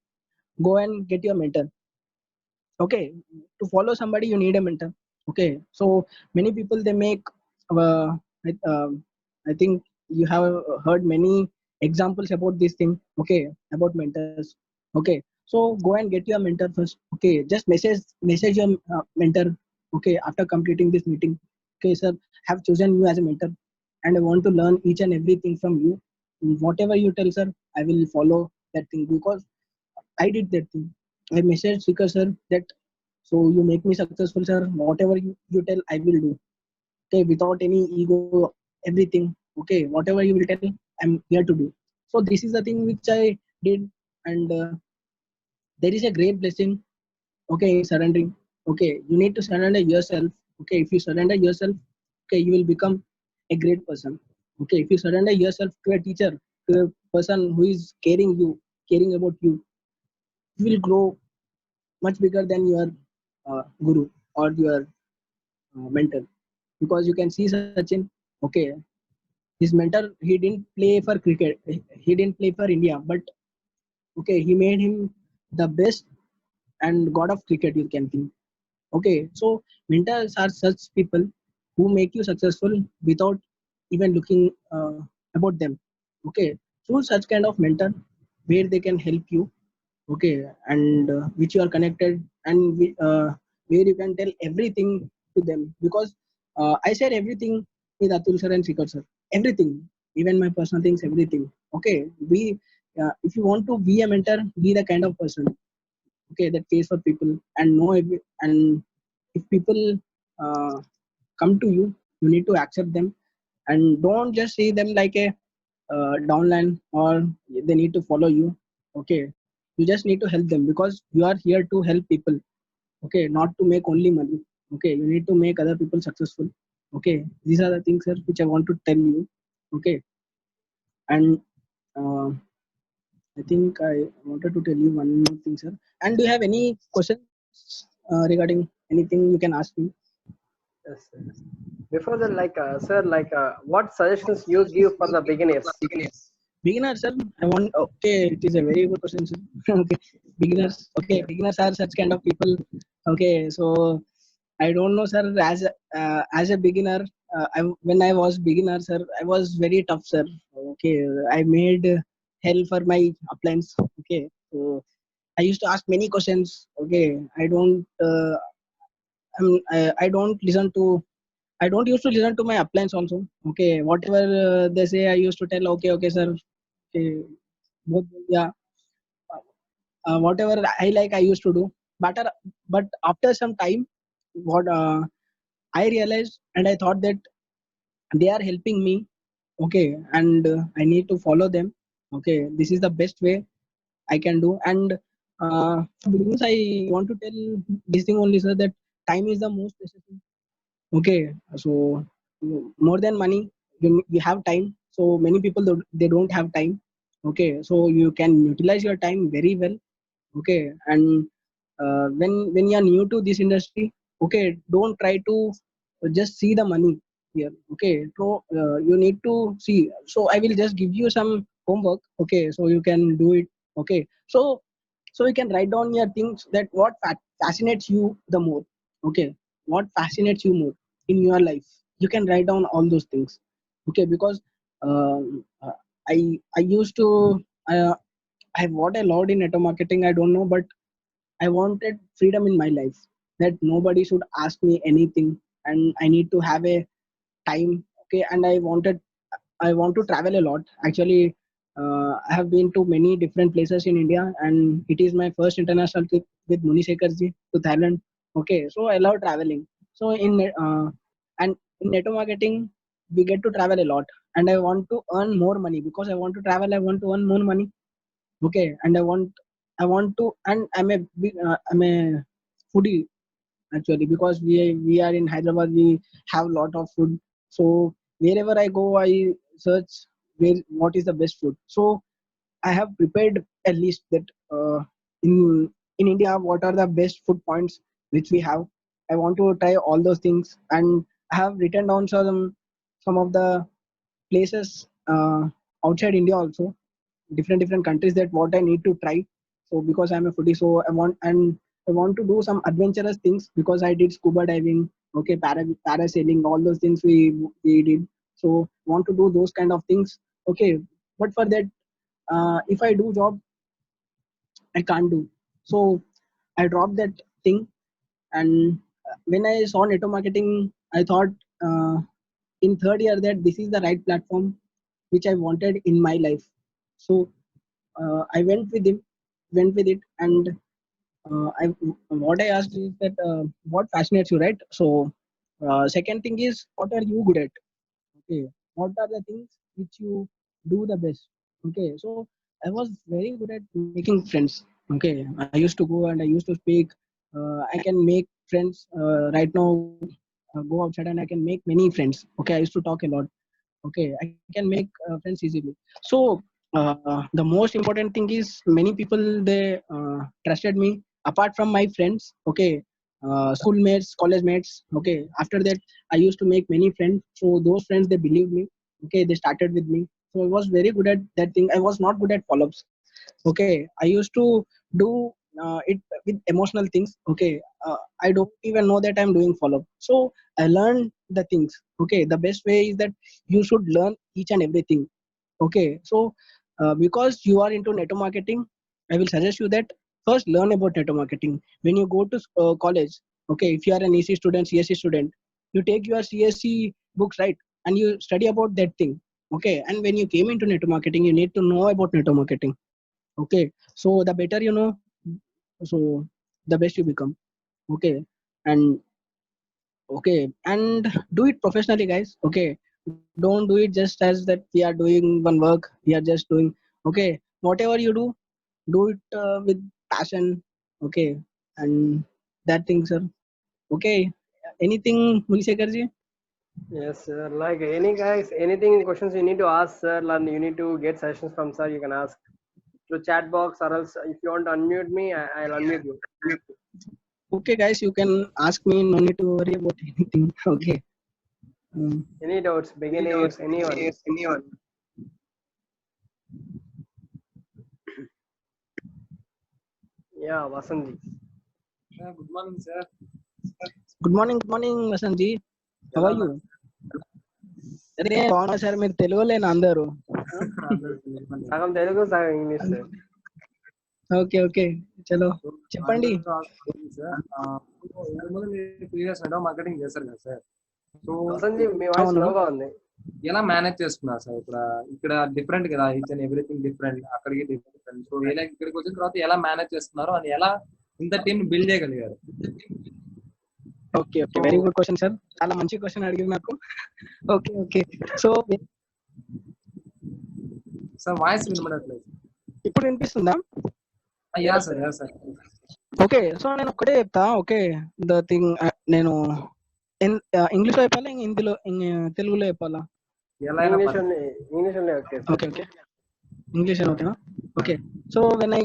go and get your mentor. Okay, to follow somebody you need a mentor. Okay, so many people, they make uh, I, I think you have heard many examples about this thing. Okay, about mentors. Okay, so go and get your mentor first. Okay, just message your mentor. Okay, after completing this meeting, okay sir, have chosen you as a mentor, and I want to learn each and everything from you. Whatever you tell, sir, I will follow that thing, because I did that thing. I messaged Sikar sir that, so you make me successful, sir. Whatever you tell, I will do. Okay, without any ego, everything. Okay, whatever you will tell, I'm here to do. So this is the thing which I did, and there is a great blessing. Okay, in surrendering. Okay, you need to surrender yourself. Okay, if you surrender yourself, okay, you will become a great person. Okay, if you surrender yourself to a teacher, to a person who is caring you, caring about you, you will grow much bigger than your guru or your mentor. Because you can see Sachin. Okay, his mentor, he didn't play for cricket, he didn't play for India, but okay, he made him the best and god of cricket, you can think. Okay, so mentors are such people who make you successful without even looking about them. Okay, through such kind of mentor, where they can help you. Okay, and which you are connected, and where you can tell everything to them. Because I share everything with Atul sir and Sikar sir, everything, even my personal things, everything. Okay, we if you want to be a mentor, be the kind of person, okay, that cares for people and know and if people uh, come to you, you need to accept them, and don't just see them like a downline, or they need to follow you. Okay, you just need to help them, because you are here to help people. Okay, not to make only money. Okay, you need to make other people successful. Okay, these are the things, sir, which I want to tell you. Okay, and uh, I think I wanted to tell you one more thing, sir. And do you have any questions regarding anything? You can ask me. Yes, sir. Before that, like, sir, like, what suggestions you give for the beginners? Beginner, sir. I want. Okay, it is a very good question, sir. Okay, beginners. Okay, beginners are such kind of people. Okay, so I don't know, sir. As a beginner, when I was beginner, sir, I was very tough, sir. Okay, I made hell for my appliance. Okay, so I used to ask many questions. Okay, I don't. I don't listen to. I don't used to listen to my appliance also. Okay, whatever they say, I used to tell. Okay, okay, sir. Okay, both, yeah. Whatever I like, I used to do. But after some time, what I realized and I thought that they are helping me. Okay, and I need to follow them. Okay, this is the best way I can do. And for beginners, I want to tell this thing only, sir, that time is the most precious thing. Okay, so more than money, you have time. So many people they don't have time. Okay, so you can utilize your time very well. Okay, and when you are new to this industry, okay, don't try to just see the money here. Okay, so you need to see. So I will just give you some homework. Okay, so you can do it. Okay, so you can write down your things that what fascinates you the more. Okay, what fascinates you more in your life. You can write down all those things. Okay, because uh, I used to uh, I what I loved in network marketing, I don't know, but I wanted freedom in my life, that nobody should ask me anything, and I need to have a time. Okay, and I want to travel a lot. Actually, I have been to many different places in India, and it is my first international trip with Muni Sekharji to Thailand. Okay, so I love traveling. So and in network marketing, we get to travel a lot, and I want to earn more money because I want to travel. I want to earn more money. Okay, and I want to, and I'm a foodie actually, because we are in Hyderabad. We have lot of food. So wherever I go, I search where what is the best food. So I have prepared a list that in in India, what are the best food points which we have. I want to try all those things, and I have written down some of the places outside India also, different countries, that what I need to try. So because I'm a foodie, so I want to do some adventurous things, because I did scuba diving. Okay, parasailing, all those things we did. So want to do those kind of things. Okay, but for that, if I do job, I can't do. So I dropped that thing. And when I saw network marketing, I thought in third year that this is the right platform which I wanted in my life. So I went with it, and what I asked is that what fascinates you, right? So second thing is, what are you good at? Okay, what are the things which you do the best? Okay, so I was very good at making friends. Okay, I used to go and I used to speak. I can make friends right now. Go outside and I can make many friends. Okay, I used to talk a lot. Okay, I can make friends easily. So the most important thing is, many people they trusted me apart from my friends. Okay, schoolmates, college mates. Okay, after that I used to make many friends. So those friends, they believed me. Okay, they started with me. So I was very good at that thing. I was not good at follow-ups. Okay, I used to do it with emotional things. Okay, I don't even know that I'm doing follow-up. So I learned the things. Okay, the best way is that you should learn each and everything. Okay, so because you are into network marketing, I will suggest you that first learn about network marketing. When you go to college, okay, if you are an EC student, CSC student, you take your CSC books, right, and you study about that thing. Okay, and when you came into network marketing, you need to know about network marketing. Okay, so the better you know, so the best you become. Okay, and okay, and do it professionally, guys. Okay, don't do it just as that we are doing one work, we are just doing. Okay, whatever you do it with passion. Okay, and that thing, sir. Okay, anything, Munisekarji? Yes, sir. Like any guys, anything questions you need to ask, sir. And you need to get suggestions from sir. You can ask through chat box, or else if you want to unmute me, I'll unmute you. Okay, guys, you can ask me, no need to worry about anything. Okay. um, Any doubts, beginners, anyone. Yeah, Vasanthi. Good morning, sir. Good morning Vasanth ji. How are you? అరే బాగున్నా sir, మీరు తెలుగులేనా అందరూ? సగం తెలుగు సగం English sir. Okay చలో చెప్పండి. Previous network marketing చేశారు కదా సార్. సో వసంతి మీ వాయిస్ అవును. లోగా ఉంది. ఎలా మేనేజ్ చేస్తున్నారు సార్? ఇక్కడ డిఫరెంట్ కదా, ఈచ్ అండ్ ఎవ్రీథింగ్ డిఫరెంట్, అక్కడికి డిఫరెంట్. సో ఎలా ఇక్కడికి వచ్చిన తర్వాత ఎలా మేనేజ్ చేస్తున్నారు అని ఎలా ఇంత టీం బిల్డ్ చేయగలిగారు? Okay very good question sir, చాలా మంచి క్వశ్చన్ అడిగింది నాకు. ఓకే సో సార్ వాయిస్ వినబడట్లేదు. ఇప్పుడు వినిపిస్తుందా? Yeah sir. ఓకే సో నేను ఒక్కటే చెప్తా. ఓకే ద థింగ్ నేను ఇంగ్లీష్ లో చెప్పాలా హిందీలో తెలుగులో చెప్పాలా? ఎలా English only okay. Okay English ఓకేనా? Okay so when I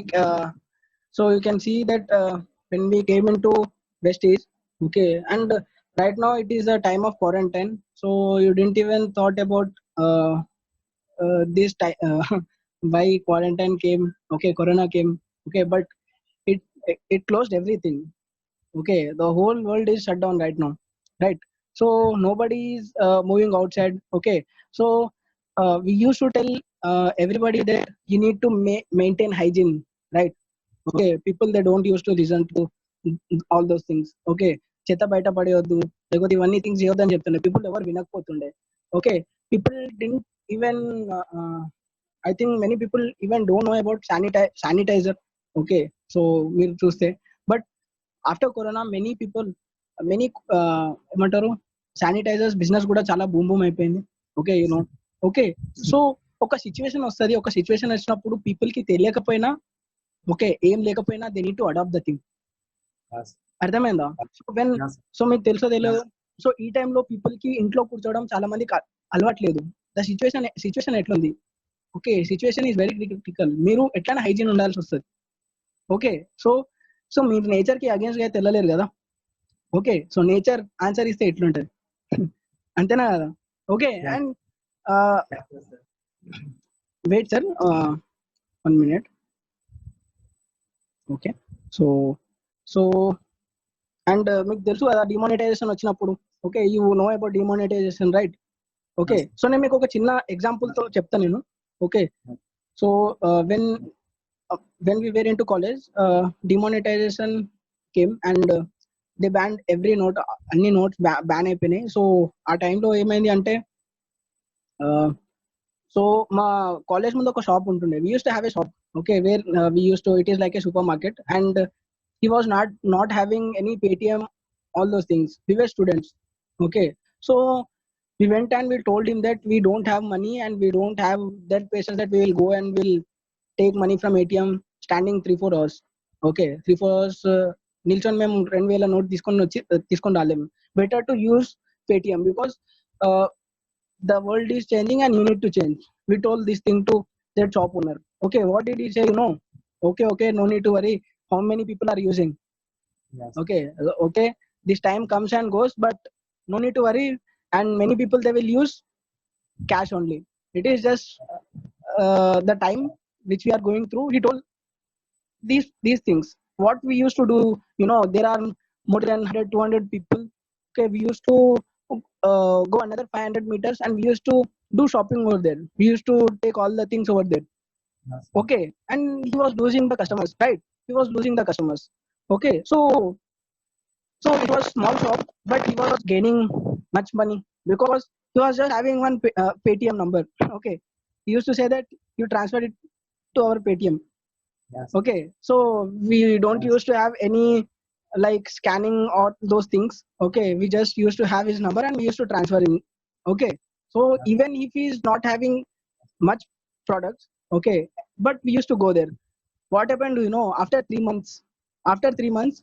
so you can see that when we came into Vestige, okay, and right now it is a time of quarantine, so you didn't even thought about this time why quarantine came. Okay, corona came. Okay, but it closed everything. Okay, the whole world is shut down right now, right? So nobody is moving outside. Okay, so we used to tell everybody that you need to maintain hygiene, right? Okay, people they don't used to listen to all those things. Okay, చెత్త బయట పడేయొద్దు లేకపోతే ఇవన్నీ things చేయొద్దని చెప్తుండే. People ఎవరు వినకపోతుండే. Okay, people didn't even I think many people even don't know about sanitizer. Okay, so మీరు చూస్తే but after corona many people ఏమంటారు శానిటైజర్స్ బిజినెస్ కూడా చాలా బూమ్ అయిపోయింది. Okay you know. ఓకే సో ఒక సిచ్యువేషన్ వస్తుంది, ఒక సిచ్యువేషన్ వచ్చినప్పుడు పీపుల్ కి తెలియకపోయినా ఓకే ఏం లేకపోయినా they need to adapt the thing. అర్థమైందా? సో మీకు తెలుసో తెలియదు. సో ఈ టైంలో పీపుల్ కి ఇంట్లో కూర్చోవడం చాలా మందికి అలవాట్లేదు. ద సిచ్యువేషన్ ఎట్లుంది? Okay, situation is very critical. మీరు ఎట్లైనా హైజీన్ ఉండాల్సి వస్తుంది. ఓకే సో మీరు నేచర్ కి అగేన్స్ట్ గా తెల్లలేరు కదా. ఓకే, సో నేచర్ ఆన్సర్ ఇస్తే ఎట్లుంటది? అంతేనా కదా? Okay, and wait sir 1 minute. Okay so and మీకు తెలుసు కదా డిమానిటైజేషన్ వచ్చినప్పుడు. Okay, you know about demonetisation, right? Okay, so నేను మీకు ఒక చిన్న ఎగ్జాంపుల్ తో చెప్తాను నేను. Okay, so when we were into college, demonetization came and they banned every note. అన్ని నోట్స్ బ్యాన్ అయిపోయినాయి. సో ఆ టైంలో ఏమైంది అంటే సో మా కాలేజ్ ముందు ఒక షాప్ ఉంటుండే. we used to have a shop, okay, where it is like a supermarket, and he was not having any Paytm, all those things. We were students. Okay, so we went and we told him that we don't have money and we don't have that patience that we will go and we'll take money from ATM standing 3-4 hours. Okay, 3-4 hours నిల్చొని మేము 2000 note తీసుకొని రాలేము. Better to use Paytm because the world is changing and you need to change. We told this thing to that shop owner. Okay, what did he say? Okay, no need to worry. How many people are using? Yes. Okay, this time comes and goes, but no need to worry. And many people they will use cash only. It is just the time which we are going through. He told these things. What we used to do, there are more than 100-200 people. Okay, we used to go another 500 meters and we used to do shopping over there. We used to take all the things over there. Yes. Okay, and he was losing the customers, right? He was losing the customers. Okay, so it was small shop, but he was gaining much money because he was just having one Paytm number. Okay, he used to say that you transfer it to our Paytm. Yes. Okay, so we don't used to have any like scanning or those things. Okay, we just used to have his number and we used to transfer him. Okay, so even if he is not having much products, okay, but we used to go there. What happened, after 3 months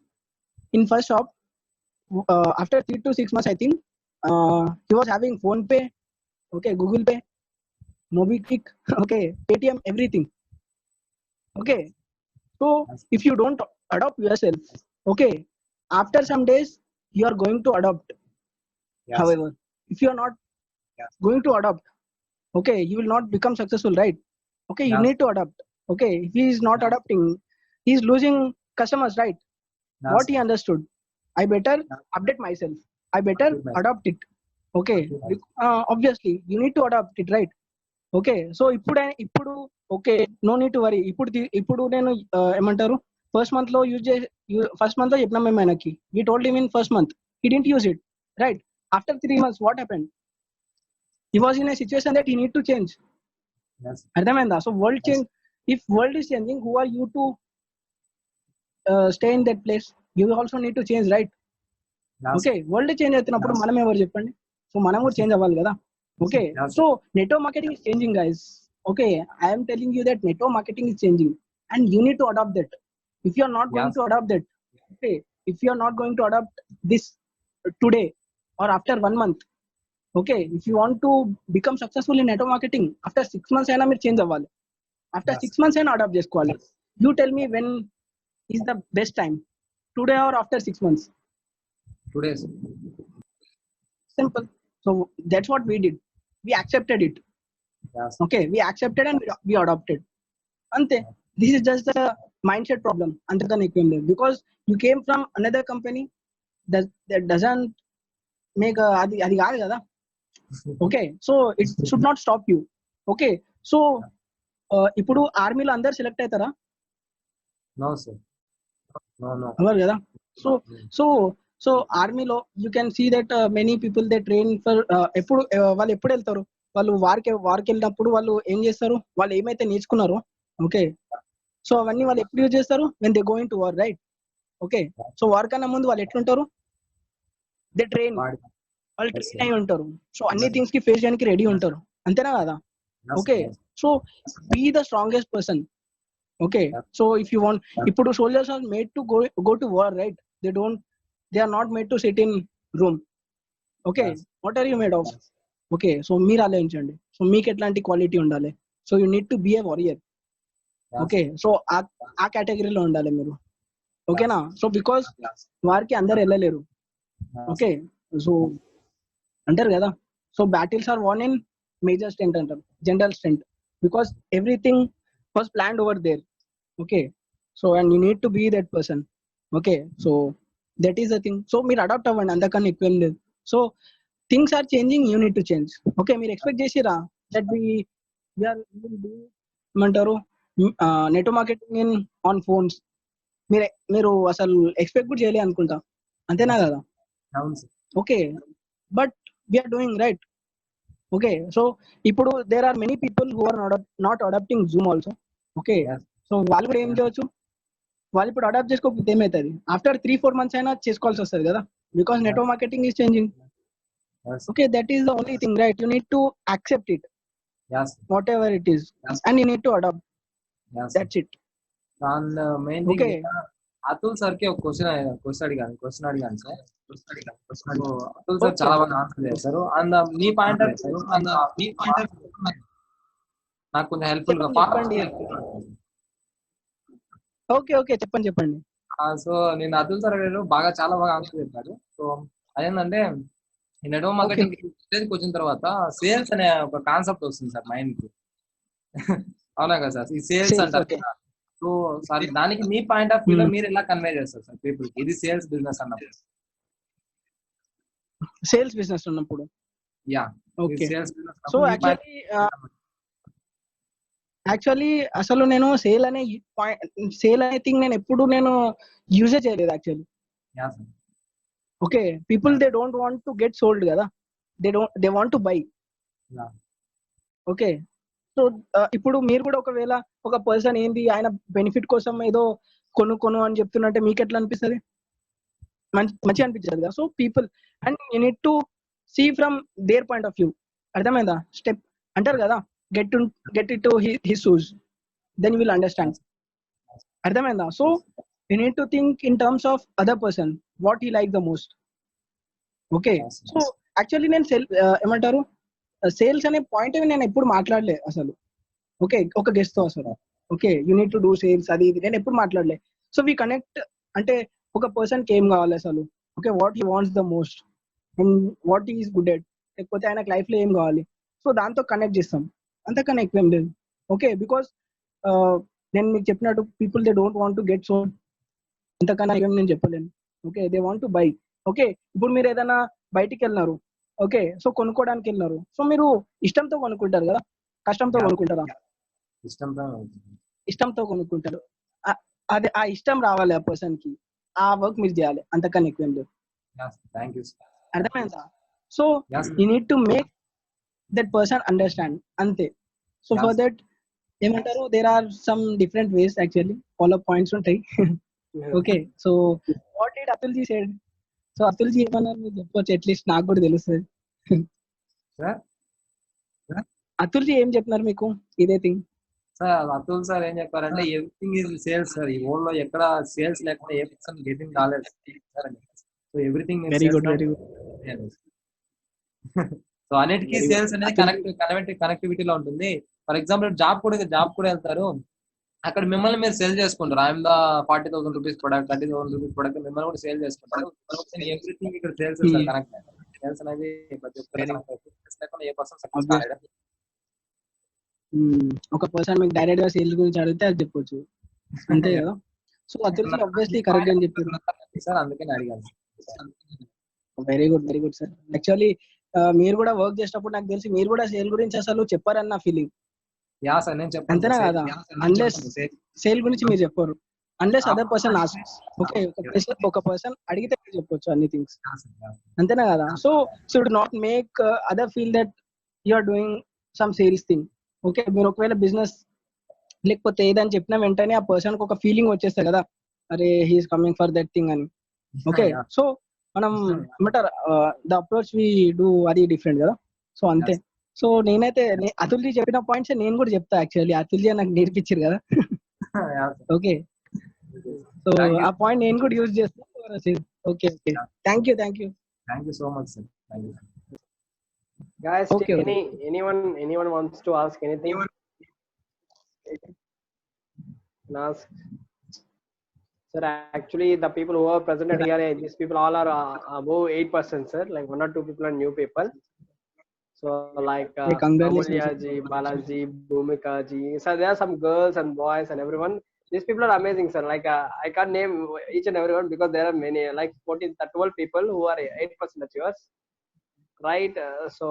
in first shop, after 3 to 6 months I think, he was having Phone Pay, okay, Google Pay, MobiKwik, okay, Paytm, everything. Okay, so if you don't adopt yourself, okay, after some days you are going to adopt. Yes. However, if you are not going to adopt, okay, you will not become successful, right? Okay, you Yes. need to adopt. Okay, if he is not adopting, he is losing customers, right? Yes. What he understood, I better update myself, I better Update myself. adopt it. Okay, obviously you need to adopt it, right? Okay so ఇప్పుడు okay no need to worry. ఇప్పుడు నేను ఏమంటారు first month లో first month లో చెప్పినాం మేము ఆయనకి, we told him in first month, he didn't use it, right? After 3 months what happened? He was in a situation that he need to change. Yes. అర్థమైందా? So world change, if world is changing, who are you to stay in that place? You also need to change, right? Yes. Okay, world change అవుతున్నప్పుడు Yes. మనం ఎవరు చెప్పండి? So మనం కూడా change అవ్వాలి కదా. Okay, Yes. so network marketing is changing, guys. Okay, I am telling you that network marketing is changing, and you need to adopt that. If you are not going Yes. to adopt that, okay, if you are not going to adopt this today or after 1 month, okay, if you want to become successful in network marketing, after 6 months aina meer change avvali. After Yes. 6 months aina adopt chesukovali. You tell me when is the best time, today or after 6 months? Today, sir. Simple. So that's what we did. We accepted it. Yes. Okay, we accepted and we adopted. Ante, this is just a mindset problem. Antakane ekkum ledhu, because you came from another company that doesn't make adi kaadu kada. Okay, so it should not stop you. Okay, so ఇప్పుడు ఆర్మీలో అందరు select అవుతారా? No, sir. No. అవ్వరు కదా. So ఆర్మీలో you can see that many people they train for ఎప్పుడు వాళ్ళు ఎప్పుడు వెళ్తారు? వాళ్ళు వారికి వెళ్ళినప్పుడు వాళ్ళు ఏం చేస్తారు? వాళ్ళు ఏమైతే నేర్చుకున్నారో, ఓకే, సో అవన్నీ వాళ్ళు ఎప్పుడు యూజ్ చేస్తారు? When they going to war, right? Okay, so war కన్నా ముందు వాళ్ళు ఎట్లుంటారు? దే ట్రైన్, వాళ్ళు Yes, ట్రైన్ అయి ఉంటారు. సో అన్ని థింగ్స్ కి ఫేస్ చేయడానికి రెడీ ఉంటారు, అంతేనా కదా? Yes, okay, yes. So be the strongest person. Okay, so if you want, ఇప్పుడు soldiers are made to go to war, right? They are not made to sit in room. Okay, Yes. what are you made of? Okay, so మీరు ఆలోచించండి. So మీకు ఎట్లాంటి quality ఉండాలి? So you need to be a warrior. Yes. Okay, so ఆ కేటగిరీలో ఉండాలి మీరు. ఓకేనా? సో బికాస్ వారికి అందరు వెళ్ళలేరు. Yes. ఓకే, సో అంటారు కదా, so battles are won in major strength అంటారు, general strength, because everything was planned over there. Okay, so and you need to be that person. Okay, so that is the thing. So మీరు adapt అవ్వండి, అంతకన్నా ఎక్కువ ఏం లేదు. So things are changing, you need to change. Okay, మీరు expect చేసిరా that ఏమంటారు network marketing in on phones? మీరు అసలు ఎక్స్పెక్ట్ కూడా చేయలేదు అనుకుంటా, అంతేనా కదా? అవును sir. Okay, but we're doing, right? Okay, so ఇప్పుడు there are many people who are not adapting Zoom also. Okay, Yes. So వాళ్ళు కూడా ఏం చేయవచ్చు? వాళ్ళు ఇప్పుడు అడాప్ట్ చేసుకోకపోతే ఏమవుతుంది? ఆఫ్టర్ 3-4 months అయినా చేసుకోవాల్సి వస్తుంది కదా, because network marketing is changing. Yes. Okay, that is the only thing, right? You need to accept it, Yes. whatever it is, Yes. and you need to adopt. Yes. That's it. And main thing, Okay. Atul sir కి ఒక question అడిగాను sir. So, Atul sir చాలా బాగా answer చేశారు. And me point of నాకు కొంచెం helpful గా చెప్పండి. ఓకే, చెప్పండి. సో నేను అతుల్ సార్ గారు చాలా బాగా ఆన్సర్ చెప్పారు. సో అదేంటంటే, ఈ నెట్వర్క్ మార్కెటింగ్ స్టేజ్కి వచ్చిన తర్వాత సేల్స్ అనే ఒక కాన్సెప్ట్ వస్తుంది సార్ మైండ్ కి. అవునా కదా సార్? ఈ సేల్స్ Sales, అంటారు okay. కదా. సో సార్, దానికి మీ పాయింట్ ఆఫ్ వ్యూ లో మీరు ఎలా కన్వే చేస్తారు సార్ పీపుల్ కి, ఇది సేల్స్ బిజినెస్ అన్నప్పుడు? సేల్స్ బిజినెస్ ఉన్నప్పుడు, yeah, okay. Sales so business actually అసలు నేను సేల్ అనే థింగ్ నేను ఎప్పుడు యూజే చేయలేదు actually. Okay, people they don't want to get sold కదా, they want to buy. Yeah. Okay, so ఇప్పుడు మీరు కూడా ఒకవేళ ఒక పర్సన్ ఏంది ఆయన బెనిఫిట్ కోసం ఏదో కొను అని చెప్తున్నట్టే మీకు ఎట్లా అనిపిస్తుంది? మంచిగా అనిపించదు కదా. So people, and you need to see from their point of view. అర్థమైందా? స్టెప్ అంటారు కదా, get it to his shoes, then you will understand. అర్థమైందా? So you need to think in terms of other person, what he like the most. Okay, so actually నేను ఏమంటారు sales అనే point నేను ఎప్పుడు మాట్లాడలే అసలు. ఓకే, ఒక గెస్ట్ తో అసలు. Okay, you need to do sales, అది ఇది నేను ఎప్పుడు మాట్లాడలే. సో వీ కనెక్ట్, అంటే ఒక పర్సన్ కి ఏం కావాలి అసలు, okay, what he wants the most and what is good at, లేకపోతే ఆయనకు లైఫ్ లో ఏం కావాలి, సో దాంతో కనెక్ట్ చేస్తాం, అంతకన్నా ఎక్కువ ఏం లేదు. ఓకే, బికాస్ నేను మీకు చెప్పినట్టు people they don't want to get sold, ఇంతకన్నా ఏం నేను చెప్పలేను. Okay, they want to by. Okay, ఇప్పుడు మీరు ఏదైనా బయటికి వెళ్ళినారు, ఓకే, సో కొనుక్కోవడానికి వెళ్ళినారు, సో మీరు ఇష్టంతో కొనుక్కుంటారు కదా, కష్టంతో కొనుక్కుంటారా? ఇష్టంతో ఇష్టంతో కొనుక్కుంటారు. అదే ఆ ఇష్టం రావాలి ఆ పర్సన్ కి, ఆ వర్క్ మీరు చేయాలి, అంతకన్నా ఎక్కువ ఏం లేదు. Thank you. అర్థమైందా? So you need to make that person understand, అంతే. సో ఫర్ దట్ ఏమంటారు, there are some different ways actually, follow points ఉంటాయి. Okay, so what did Atulji said? So Atulji ఏమన్నారు మీరు చెప్పొచ్చు, అట్లీస్ట్ నాకు కూడా తెలుస్తుంది. అతుల్జీ ఏం చెప్పినారు మీకు ఇదే థింగ్? సార్ అతుల్ సార్ ఏం చెప్పారంటే ఎవ్రీథింగ్ ఈజ్ సేల్స్ సార్. ఈ వరల్డ్ లో ఎక్కడ సేల్స్ లేకుండా ఏ పర్సన్ గెటింగ్ కాలేదు sir. So everything very good, very good. So అన్నిటికీ సేల్స్ అనేది కనెక్టివిటీలో ఉంటుంది. ఫర్ ఎగ్జాంపుల్ జాబ్ కూడా వెళ్తారు, అక్కడ మిమ్మల్ని మీరు సేల్ చేసుకుంటారు. I'm the 40,000 rupees product, 30,000 rupees product, మిమ్మల్ని కూడా సేల్ చేసుకుంటారు. ఎవ్రీథింగ్ ఇక్కడ సేల్స్ సార్, కనెక్ట్. సేల్స్ అనేది ప్రతి ఒక్కరు కనెక్ట్ అవుతుంది. లేకుండా ఏ పర్సన్ సక్సెస్ కాలేడు. ఒక పర్సన్ మీకు డైరెక్ట్ గా సేల్స్ గురించి అడిగితే అది చెప్పొచ్చు, అంతే కదా. సో అతుల్జీ ఆబ్వియస్లీ కరెక్ట్ అని చెప్పారు సార్, అందుకని అడిగాను. Very good, very good sir. Actually మీరు కూడా వర్క్ చేసేటప్పుడు నాకు తెలిసి మీరు కూడా సేల్ గురించి అసలు చెప్పారని నా ఫీలింగ్. యా సార్, నేను చెప్పాను. అంతేనా కదా? అన్లెస్ సేల్ గురించి మీరు చెప్పారు, unless other person asks. Okay, ఒక పర్సన్ అడిగితే మీరు చెప్పొచ్చు అన్ని థింగ్స్, అంతేనా కదా? So should not make other feel that you are doing some sales thing. Okay, మీరు ఒకవేళ బిజినెస్ లేకపోతే ఏదని చెప్పిన వెంటనే ఆ పర్సన్ కి ఒక ఫీలింగ్ వచ్చేస్తుంది కదా, అరే he's coming for that thing అని. ఓకే, సో మనం ఏమంటారు, ద అప్రోచ్ వి డూ అది డిఫరెంట్ కదా. సో అంతే. సో నేనైతే అతుల్జీ చెప్పిన పాయింట్స్ నేను కూడా చెప్తా. యాక్చువల్లీ అతుల్జీ నాకు నేర్పించారు కదా. ఓకే, సో ఆ పాయింట్ నేను కూడా యూజ్ చేస్తాను. Okay okay, thank you so much sir. Thank you. Guys, Okay, anyone wants to ask anything? Can ask. Sir, actually, the people who are present here, these people all are above 8%, sir. Like 1 or 2 people are new people. So, like Amulya ji, Balaji, Bhumika ji. So there are some girls and boys and everyone. These people are amazing, sir. Like I can't name each and everyone because there are many, like 12 people who are 8% achievers. Right, so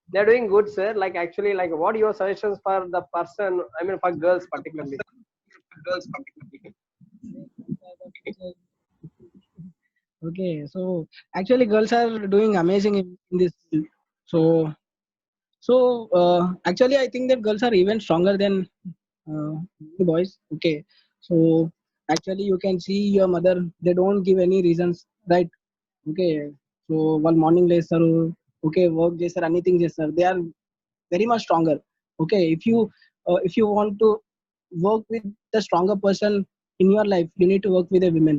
they're doing good, sir. Like actually, like what are your suggestions for the person, I mean for girls particularly? Okay, so actually girls are doing amazing in this field. So actually I think that girls are even stronger than boys. Okay, so actually you can see your mother, they don't give any reasons, right? Okay, so while morning లేస్తారు, okay work చేస్తారు, అన్ని things చేస్తారు, they are very much stronger. Okay, if you want to work with the stronger person in your life, you need to work with a woman.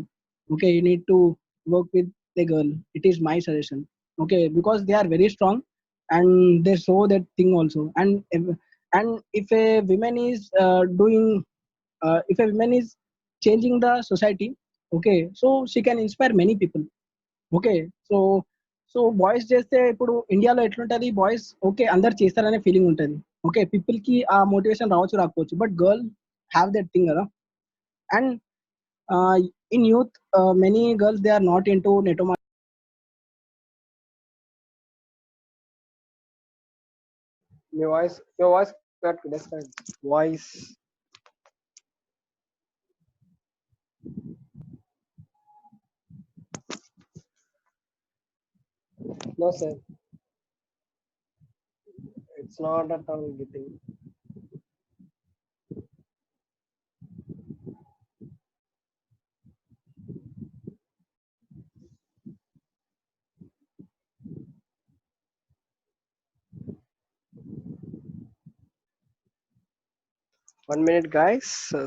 Okay, you need to work with a girl. It is my suggestion. Okay, because they are very strong and they show that thing also. And if a woman is if a woman is changing the society, okay, so she can inspire many people. Okay, so boys చేస్తే ఇప్పుడు ఇండియాలో ఎట్లుంటది, boys okay అందరు చేస్తారనే feeling ఉంటుంది. Okay, people కి ఆ motivation రావచ్చు రాకపోవచ్చు, but girl have that thing కదా. And in youth many girls they are not into నెటో. Your voice got disconnected. Voice. No, sir. It's not at all getting. One minute, guys.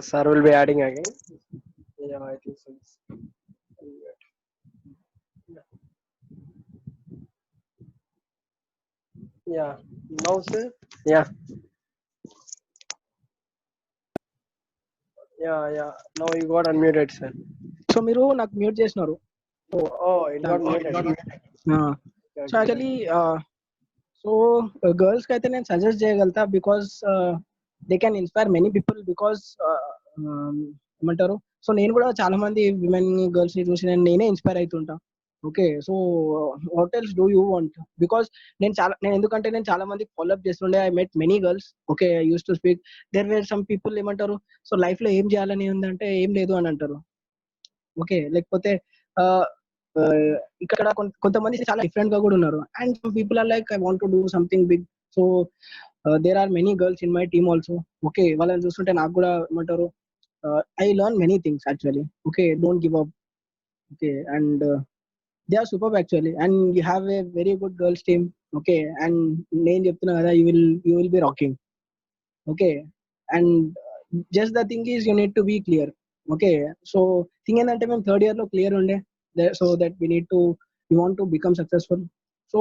Sir will be adding again. Yeah, I think so. Yeah. Now, sir. Yeah. Yeah. Now you got unmuted, sir. So మీరు నాకు mute చేసినారు. Oh, it got muted. So actually so girls కి అయితే నేను suggest చేయగలుగుతా, because they can inspire many people. Because ఏమంటారు. So నేను కూడా చాలా మంది విమెన్ గర్ల్స్ ని చూసి నేనే ఇన్స్పైర్ అవుతుంటా. Okay, so what else do you want? Because ఎందుకంటే నేను చాలా మంది ఫాలోఅప్ చేస్తుండే. I met many girls. Okay, I use to speak. There were some people ఏమంటారు, సో లైఫ్ లో ఏం చేయాలని ఉందంటే ఏం లేదు అని అంటారు. ఓకే, లేకపోతే ఆ, ఆ, ఇక్కడ కొంతమంది చాలా డిఫరెంట్ గా కూడా ఉన్నారు. And some people are like I want to do something big. So there are many girls in my team also. Okay, వాళ్ళని చూస్తుంటే నాకు కూడా ఏమంటారు, I learn many things actually. Okay, don't give up. Okay, and they are super actually. And you have a very good girls team. Okay, and నేను చెప్తున్నా కదా, you will be rocking. Okay, and just the thing is you need to be clear. Okay, so thing ఏంటంటే మేము third year లో clear ఉండే, so that we need to you want to become successful. So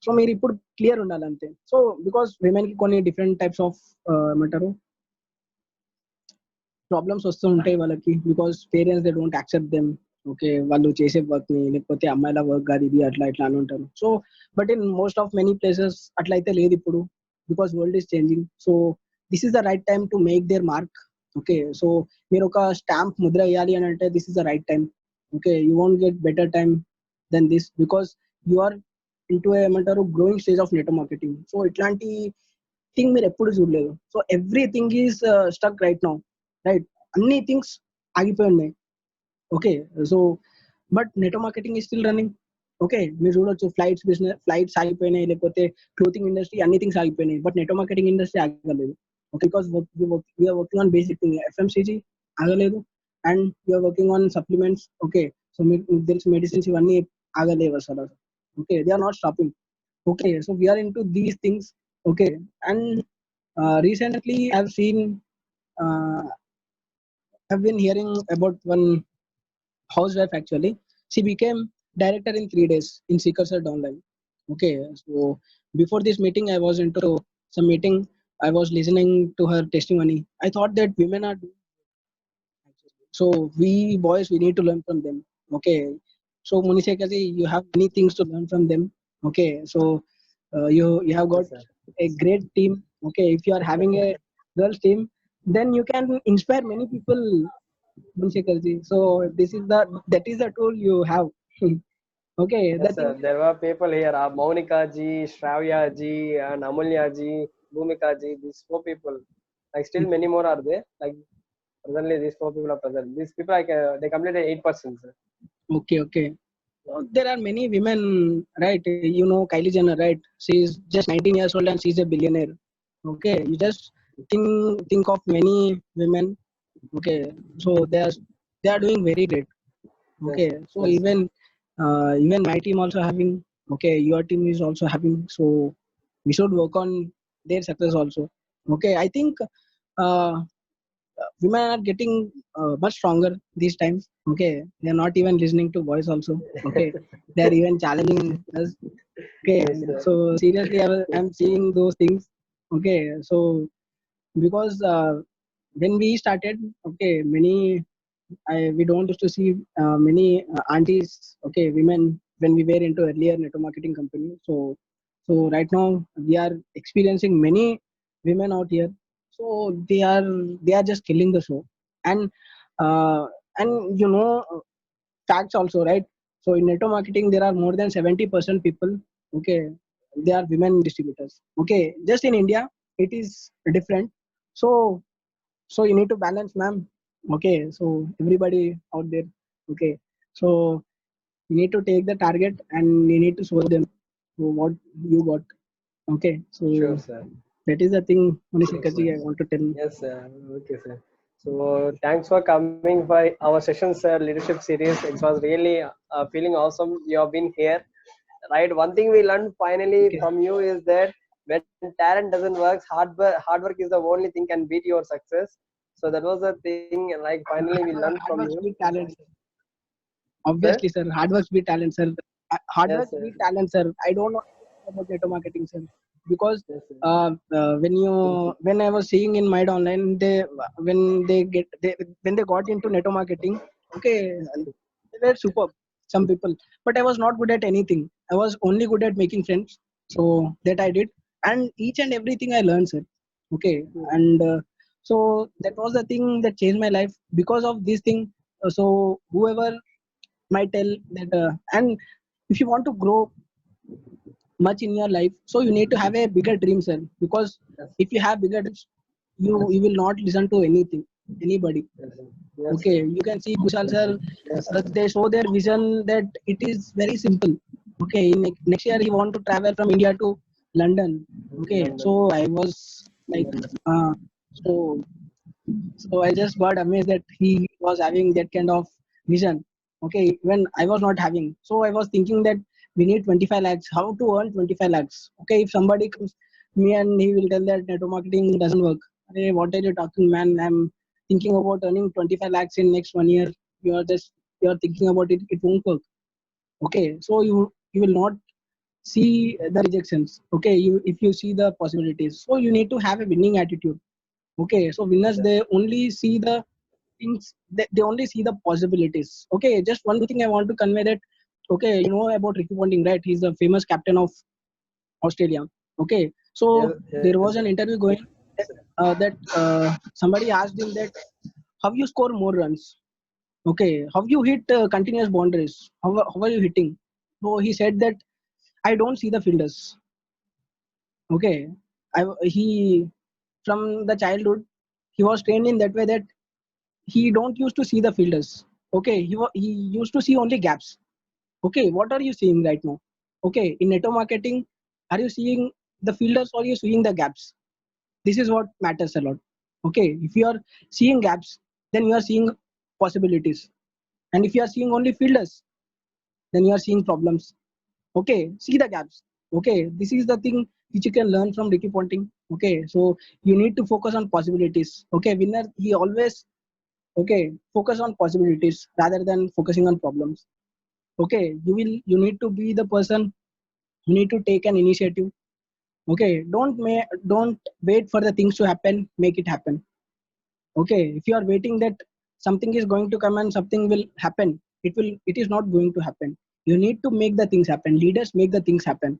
so మీరు ఇప్పుడు clear ఉండాలి అంతే. So because women కి కొన్ని డిఫరెంట్ టైప్స్ ఆఫ్ ఏమంటారు ప్రాబ్లమ్స్ వస్తూ ఉంటాయి వాళ్ళకి. Because parents they don't accept them. Okay, వాళ్ళు చేసే వర్క్ ని, లేకపోతే అమ్మాయిల వర్క్ కాదు ఇది, అట్లా ఇట్లా అని ఉంటారు. So but in most of many places అట్లా అయితే లేదు ఇప్పుడు. Because world is changing. So this is the right time to make their mark. Okay, so మీరు ఒక స్టాంప్ ముద్ర వేయాలి అని అంటే this is the right time. Okay, you want get better time than this, because you are into ఏమంటారు growing stage of network marketing. So ఇట్లాంటి thing మీరు ఎప్పుడు చూడలేదు. So everything is stuck right now. Right, అన్ని things ఆగిపోయి ఉన్నాయి. Okay, so but network marketing is still running. Okay, మీరు చూడొచ్చు ఫ్లైట్స్ ఆగిపోయినాయి, లేకపోతే క్లోతింగ్ ఇండస్ట్రీ, అన్ని థింగ్స్ ఆగిపోయినాయి. బట్ నెట్వర్క్ మార్కెటింగ్ ఇండస్ట్రీ ఆగలేదు. Okay, because we're working on basic thing. FMCG ఆగలేదు, and we're working on supplements. Okay, so మీకు తెలిసి మెడిసిన్స్ ఇవన్నీ ఆగలేవు అసలు. Okay, they are not stopping. Okay, so we're into these things. Okay, and recently I've seen, uh, I've been hearing about one housewife actually. She became director in 3 days in Seekersat Online. Okay, so before this meeting I was into some meeting. I was listening to her testimony. I thought that women are doing, so we boys we need to learn from them. Okay, so Munisekasi, you have many things to learn from them. Okay, so you have got Yes, sir. a great team. Okay, if you are having a girls team, then you can inspire many people, Munisekasi. So this is that is the tool you have. Okay, the Yes, thing sir. There were people here, Monica ji, Shravya ji, and Amulya ji, Bhumika ji. These 4 people. Like still many more are there. Like presently, these 4 people are present. These people, like they completed 8%. Sir. okay. So there are many women, right? You know Kylie Jenner, right? She's just 19 years old and she's a billionaire. Okay, you just think of many women. Okay, so they are doing very great. Yes, Okay, sir. so Yes. even my team also having. Okay, your team is also having. So we should work on their success also. Okay, I think uh, women are getting much stronger these times. Okay, they are not even listening to boys also. Okay, they are even challenging us. Okay, Yes, sir. so seriously I'm seeing those things. Okay, so because when we started, okay, we don't used to see many aunties, okay, women, when we were into earlier network marketing company. So right now we are experiencing many women out here. So they are just killing the show. And uh, and facts also, right? So in network marketing there are more than 70% people, okay, they are women distributors. Okay, just in India it is different. So so you need to balance, ma'am. Okay, so everybody out there. Okay, so you need to take the target and you need to show them what you got. Okay, so Sure, sir. that is the thing, Sure, Manisha ji, sir. I want to tell. Yes, sir. Okay, sir. So thanks for coming for our session, sir. Leadership series. It was really feeling awesome. You have been here, right? One thing we learned finally Okay, from you is that when talent doesn't work, hard work is the only thing can beat your success. So that was the thing. Like finally we learned hard from work you, beat talent. sir. Obviously, sir, hard work beat talent, sir. Hard Yes, work sir. beat talent, sir. I don't know about network marketing, sir, because Yes, sir. when I was seeing in Mind Online, when when they got into network marketing, okay, they were superb. Some people, but I was not good at anything. I was only good at making friends. So that I did, and each and everything I learned, sir. Okay, and So that was the thing that changed my life because of this thing. So whoever might tell that, and if you want to grow much in your life, so you need to have a bigger dream, sir. Because Yes. if you have bigger dreams, you will not listen to anybody. Yes. Okay, you can see Kushal sir. Yes. They show their vision that it is very simple. Okay, next year he want to travel from India to London. Okay, London. so I was like, uh, so so I just got amazed that he was having that kind of vision. Okay, when I was not having. So I was thinking that we need 25 lakhs. How to earn 25 lakhs? Okay, if somebody comes me and he will tell that network marketing doesn't work. Hey, what are you talking, man? I'm thinking about earning 25 lakhs in next 1 year. You're thinking about it. It won't work. Okay, so you will not see the rejections. Okay, you if you see the possibilities. So you need to have a winning attitude. Okay, so winners they only see the things, they only see the possibilities. Okay, just one thing I want to convey that, okay, you know about Ricky Ponting, right? He's the famous captain of Australia. Okay, so Yes. there was an interview going that somebody asked him that how you score more runs. Okay, how you hit continuous boundaries, how are you hitting? So he said that I don't see the fielders. Okay, he from the childhood he was trained in that way that he don't used to see the fielders. Okay, he used to see only gaps. Okay, what are you seeing right now? Okay, in network marketing, are you seeing the fielders or are you seeing the gaps? This is what matters a lot. Okay, if you are seeing gaps, then you are seeing possibilities, and if you are seeing only fielders, then you are seeing problems. Okay, see the gaps. Okay, this is the thing which you can learn from Ricky Ponting. Okay, so you need to focus on possibilities. Okay, winner he always, okay, focus on possibilities rather than focusing on problems. Okay, you need to be the person, you need to take an initiative. Okay, don't wait for the things to happen, make it happen. Okay, if you are waiting that something is going to come and something will happen, it is not going to happen. You need to make the things happen. Leaders make the things happen.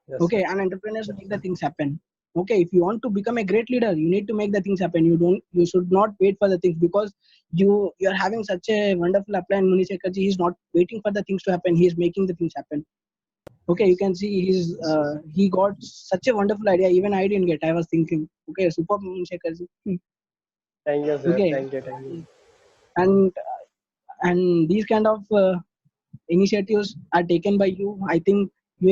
Yes, Okay, sir. and entrepreneurs make the things happen. Okay, if you want to become a great leader, you need to make the things happen. You should not wait for the things, because you are having such a wonderful upline. Muni Sekarji, he's not waiting for the things to happen, he is making the things happen. Okay, you can see he got such a wonderful idea, even I didn't get. I was thinking, okay, super Muni Sekarji. Thank you, sir. Okay, Thank you. Thank you. and and these kind of initiatives are taken by you. I think you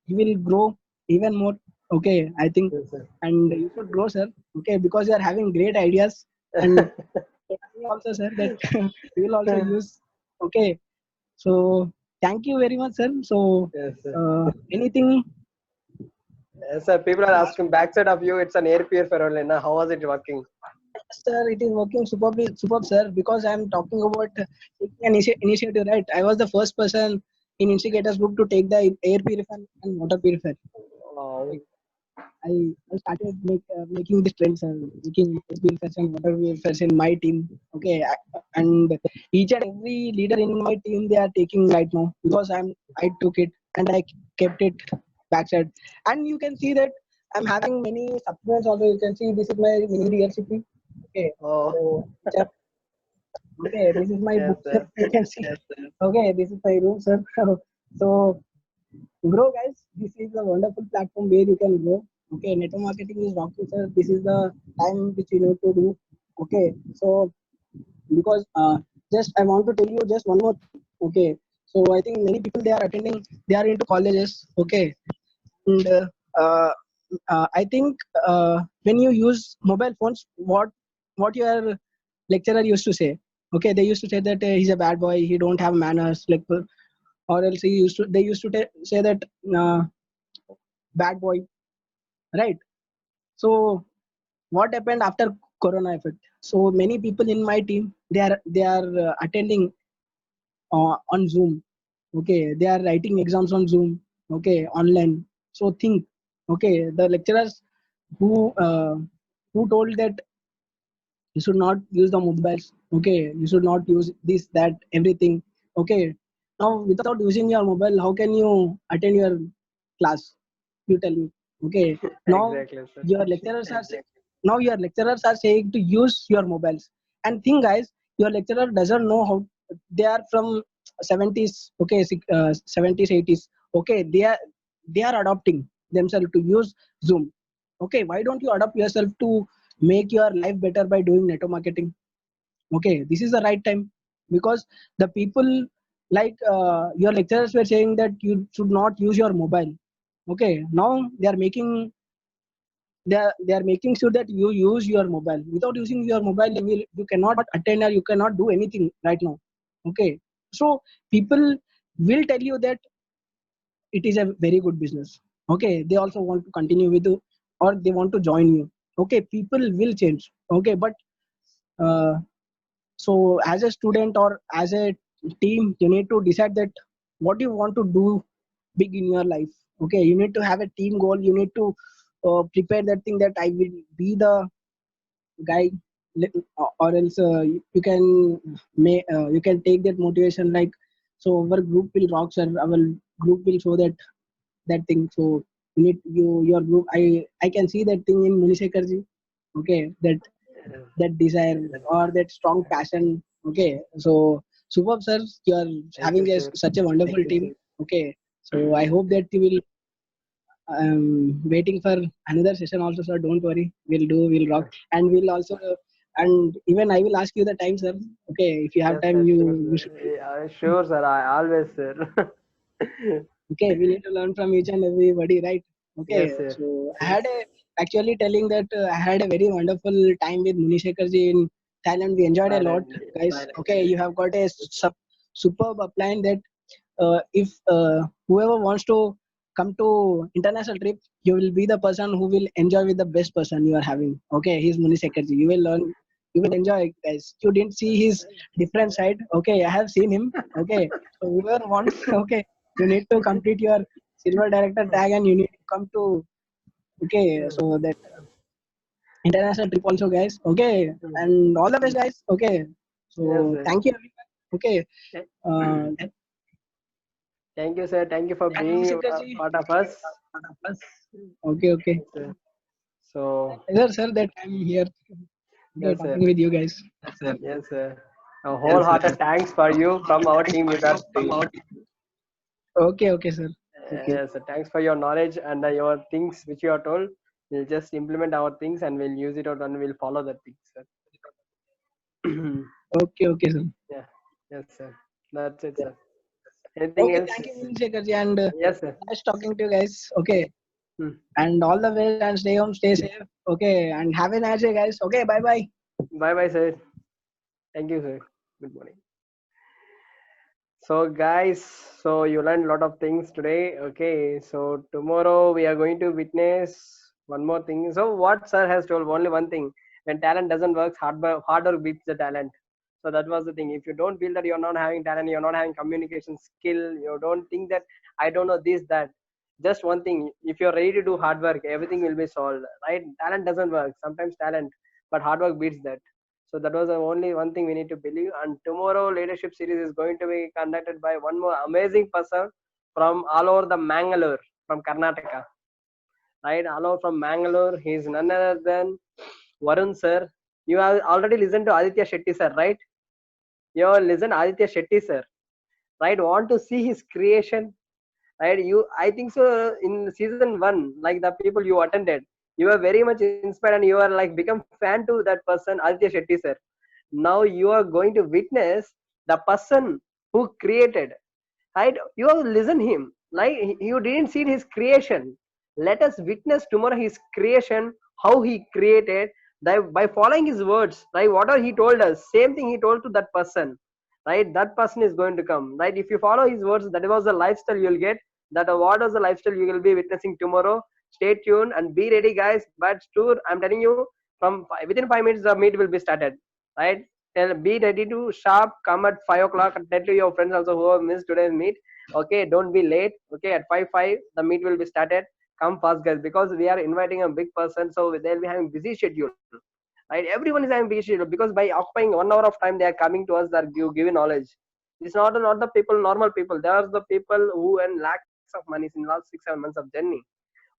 will grow even more. Okay, I think, Yes, sir. and you should grow, sir. Okay, because you are having great ideas, and also, sir, that we will also use. Okay, so thank you very much, sir. So Yes, sir. anything, Yes, sir. People are asking backside of you. It's an air purifier only. Now, how was it working? sir, it is working superb, sir. Because I am talking about taking an initiative, right? I was the first person in Instigators Group to take the air purifier and water purifier. Wow. I started making this trends and making purifiers and water purifiers in my team. Okay, and each and every leader in my team they are taking right now, because I took it and I kept it backside. And you can see that I'm having many supplements also. You can see this is my mini DLCP. Okay, Oh. so okay, this is my Yes, book. sir. You can see. Yes, sir. Okay, this is my room, sir. So grow, guys. This is a wonderful platform where you can grow. Okay, network marketing is rocking, sir. This is the time which you need to do. Okay, so because just I want to tell you just one more. Okay, so I think many people they are attending, they are into colleges. Okay, and uh, I think when you use mobile phones, what your lecturer used to say. Okay, they used to say that he's a bad boy, he don't have manners, like, or else they used to say that uh, bad boy, right? So what happened after corona effect? So many people in my team they are attending on Zoom. Okay, they are writing exams on Zoom. Okay, online. So think, okay, the lecturers who uh, who told that you should not use the mobiles. Okay, you should not use this, that, everything. Okay, now without using your mobile, how can you attend your class? You tell me. Okay, now Exactly, sir. your lecturers are saying, now your lecturers are saying to use your mobiles. And think guys, your lecturer doesn't know how. They are from 70s, okay, 70s 80s, okay. They are adopting themselves to use Zoom. Okay, why don't you adopt yourself to make your life better by doing network marketing? Okay, this is the right time. Because the people, like your lecturers were saying that you should not use your mobile. Okay, now they are making sure that you use your mobile. Without using your mobile, you cannot attend or you cannot do anything right now. Okay, so people will tell you that it is a very good business. Okay, they also want to continue with you, or they want to join you. Okay, people will change. Okay, but uh, so as a student or as a team, you need to decide that what you want to do big in your life. Okay, you need to have a team goal. You need to prepare that thing that I will be the guy, or else you can take that motivation, like, so our group will rock, sir. Our group will show that thing. So you need your group. I can see that thing in Munisekar ji. Okay, that desire or that strong passion. Okay, so superb, sir. You are Thank you, having sir. such a wonderful Thank you, team. sir. Okay, so I hope that you will waiting for another session also, sir. Don't worry, we'll rock. And we'll also and even I will ask you the time, sir. Okay, if you have Yes, time, sir. Sure, you should. sir. Yeah, sure, sir. I always, sir. Okay, we need to learn from each and everybody, right? Okay, Yes, sir. so I had a actually telling that I had a very wonderful time with Munishekar ji in Thailand. We enjoyed a lot, Thailand. guys. Okay, you have got a superb upline that if whoever wants to come to international trip, you will be the person who will enjoy with the best person you are having. Okay, he's Munishekar ji. You will learn. You will enjoy, guys. You didn't see his different side. Okay, I have seen him. Okay, so whoever wants, okay, you need to complete your silver director tag and you need to come to, okay, so that international trip also, guys. Okay, and all the best, guys. Okay, Yes, so sir. thank you, everyone. Okay, uh, Thank you, sir. Thank you for thank being you, a Sekar ji. part of us. Okay, okay. Yes, sir. So, Pleasure, sir, that I'm here. Okay, yes, sir. talking with you guys. Yes, sir. A wholehearted thanks for you from our team with our team. Okay, okay, sir. Okay, Yes, sir. Thanks for your knowledge and your things which you are told. We'll just implement our things and we'll use it out and we'll follow that thing, sir. okay, okay, sir. Yeah. Yes, sir. That's it, sir. Anything Okay, else? thank you, Shekhar ji, and Yes, sir. nice talking to you guys. Okay, Hmm. and all the best and stay home, stay safe. Okay, and have a nice day, guys. Okay, bye bye. Bye bye, sir. Thank you, sir. Good morning. So, guys, so you learned a lot of things today. Okay, so tomorrow we are going to witness one more thing. So, what sir has told only one thing: when talent doesn't work, hard work beats the talent. So that was the thing. If you don't feel that you're not having talent, you're not having communication skill, you don't think that I don't know this, that. Just one thing: if you're ready to do hard work, everything will be solved. Right? Talent doesn't work. Sometimes talent, but hard work beats that. So that was the only one thing we need to believe. And tomorrow leadership series is going to be conducted by one more amazing person from all over the Mangalore, from Karnataka. Right, all over from Mangalore. He is none other than Varun sir. You have already listened to Aditya Shetty sir, right? You have listened Aditya Shetty sir, right? Want to see his creation, right? You, I think so. In season one, like the people you attended, you were very much inspired and you are like become fan to that person, Aditya Shetty sir. Now you are going to witness the person who created, right? You have listen him, like you didn't see his creation. Let us witness tomorrow his creation, how he created, that by following his words, right? Whatever he told us, same thing he told to that person, right? That person is going to come, right? If you follow his words, that was the lifestyle you'll get. That what was the lifestyle you will be witnessing tomorrow. Stay tuned and be ready, guys. But sure, I'm telling you, within 5 minutes the meet will be started, right? Be ready to sharp, come at 5 o'clock and tell to your friends also who have missed today's meet. Okay, don't be late. Okay, at 5 the meet will be started. Come fast, guys, because we are inviting a big person, so they'll be having busy schedule, right? Everyone is having busy schedule because by occupying 1 hour of time they are coming to us, that give knowledge. It's not the people, normal people. They are the people who earn lakhs of money in last 6 7 months of journey.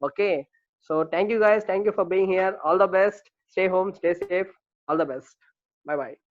Okay, so thank you guys, thank you for being here. All the best. Stay home, stay safe. All the best. Bye bye.